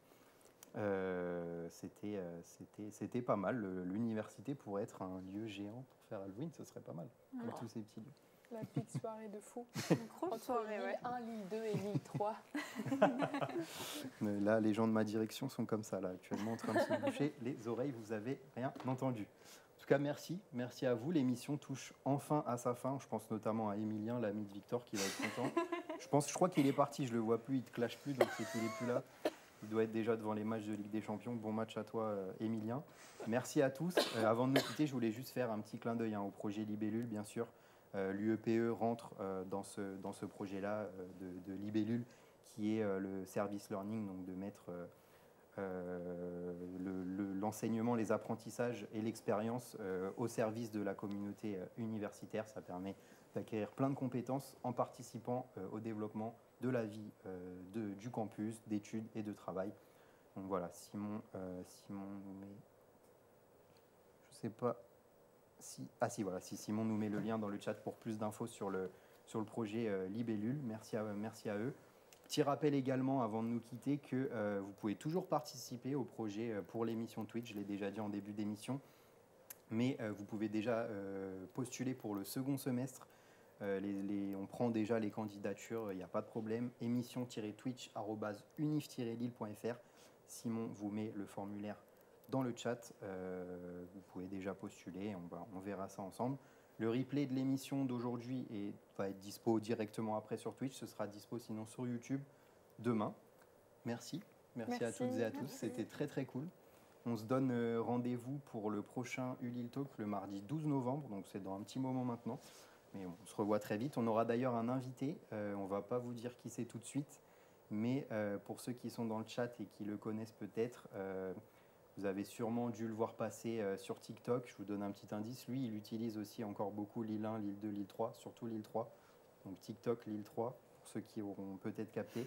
C'était pas mal. L'université pourrait être un lieu géant pour faire Halloween, ce serait pas mal, avec tous ces petits lieux. La big soirée de fou. Une grosse Entre soirée, l'île 1, l'île 2 et l'île 3. Là, les gens de ma direction sont comme ça, là, actuellement en train de se boucher les oreilles. Vous avez rien entendu. En tout cas, merci. Merci à vous. L'émission touche enfin à sa fin. Je pense notamment à Emilien, l'ami de Victor, qui va être content. Je crois qu'il est parti. Je le vois plus. Il te clash plus, donc c'est qu'il est plus là. Il doit être déjà devant les matchs de Ligue des Champions. Bon match à toi, Emilien. Merci à tous. Avant de nous quitter, je voulais juste faire un petit clin d'œil au projet Libellule, bien sûr. L'UEPE rentre dans ce projet-là de Libellule, qui est le service learning, donc de mettre l'enseignement, les apprentissages et l'expérience au service de la communauté universitaire. Ça permet d'acquérir plein de compétences en participant au développement de la vie du campus, d'études et de travail. Donc voilà, Simon nous met... Je sais pas... Si Simon nous met le lien dans le chat pour plus d'infos sur le projet Libellule. Merci à eux. Petit rappel également avant de nous quitter que vous pouvez toujours participer au projet pour l'émission Twitch. Je l'ai déjà dit en début d'émission, mais vous pouvez déjà postuler pour le second semestre. On prend déjà les candidatures, il n'y a pas de problème. émission-twitch@unif-lille.fr. Simon vous met le formulaire dans le chat, vous pouvez déjà postuler, on verra ça ensemble. Le replay de l'émission d'aujourd'hui va être dispo directement après sur Twitch, ce sera dispo sinon sur YouTube demain. Merci à toutes et à tous, c'était très très cool. On se donne rendez-vous pour le prochain Ulil Talk le mardi 12 novembre, donc c'est dans un petit moment maintenant. Mais on se revoit très vite. On aura d'ailleurs un invité, on ne va pas vous dire qui c'est tout de suite, mais pour ceux qui sont dans le chat et qui le connaissent peut-être, vous avez sûrement dû le voir passer sur TikTok. Je vous donne un petit indice. Lui, il utilise aussi encore beaucoup l'IL 1, l'IL 2, l'IL 3, surtout l'IL 3. Donc TikTok, l'IL 3, pour ceux qui auront peut-être capté.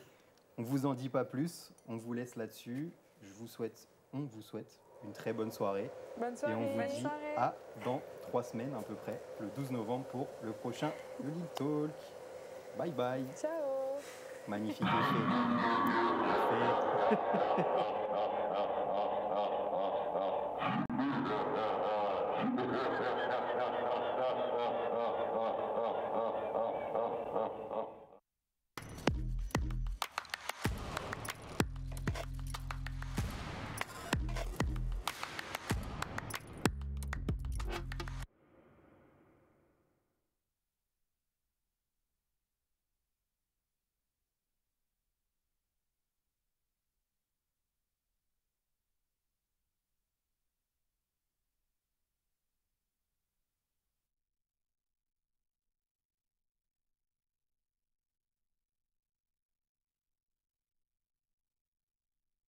On ne vous en dit pas plus. On vous laisse là-dessus. On vous souhaite une très bonne soirée. Bonne soirée. Et on vous dit à dans 3 semaines à peu près, le 12 novembre pour le prochain Ulil Talk. Bye bye. Ciao. Magnifique effet.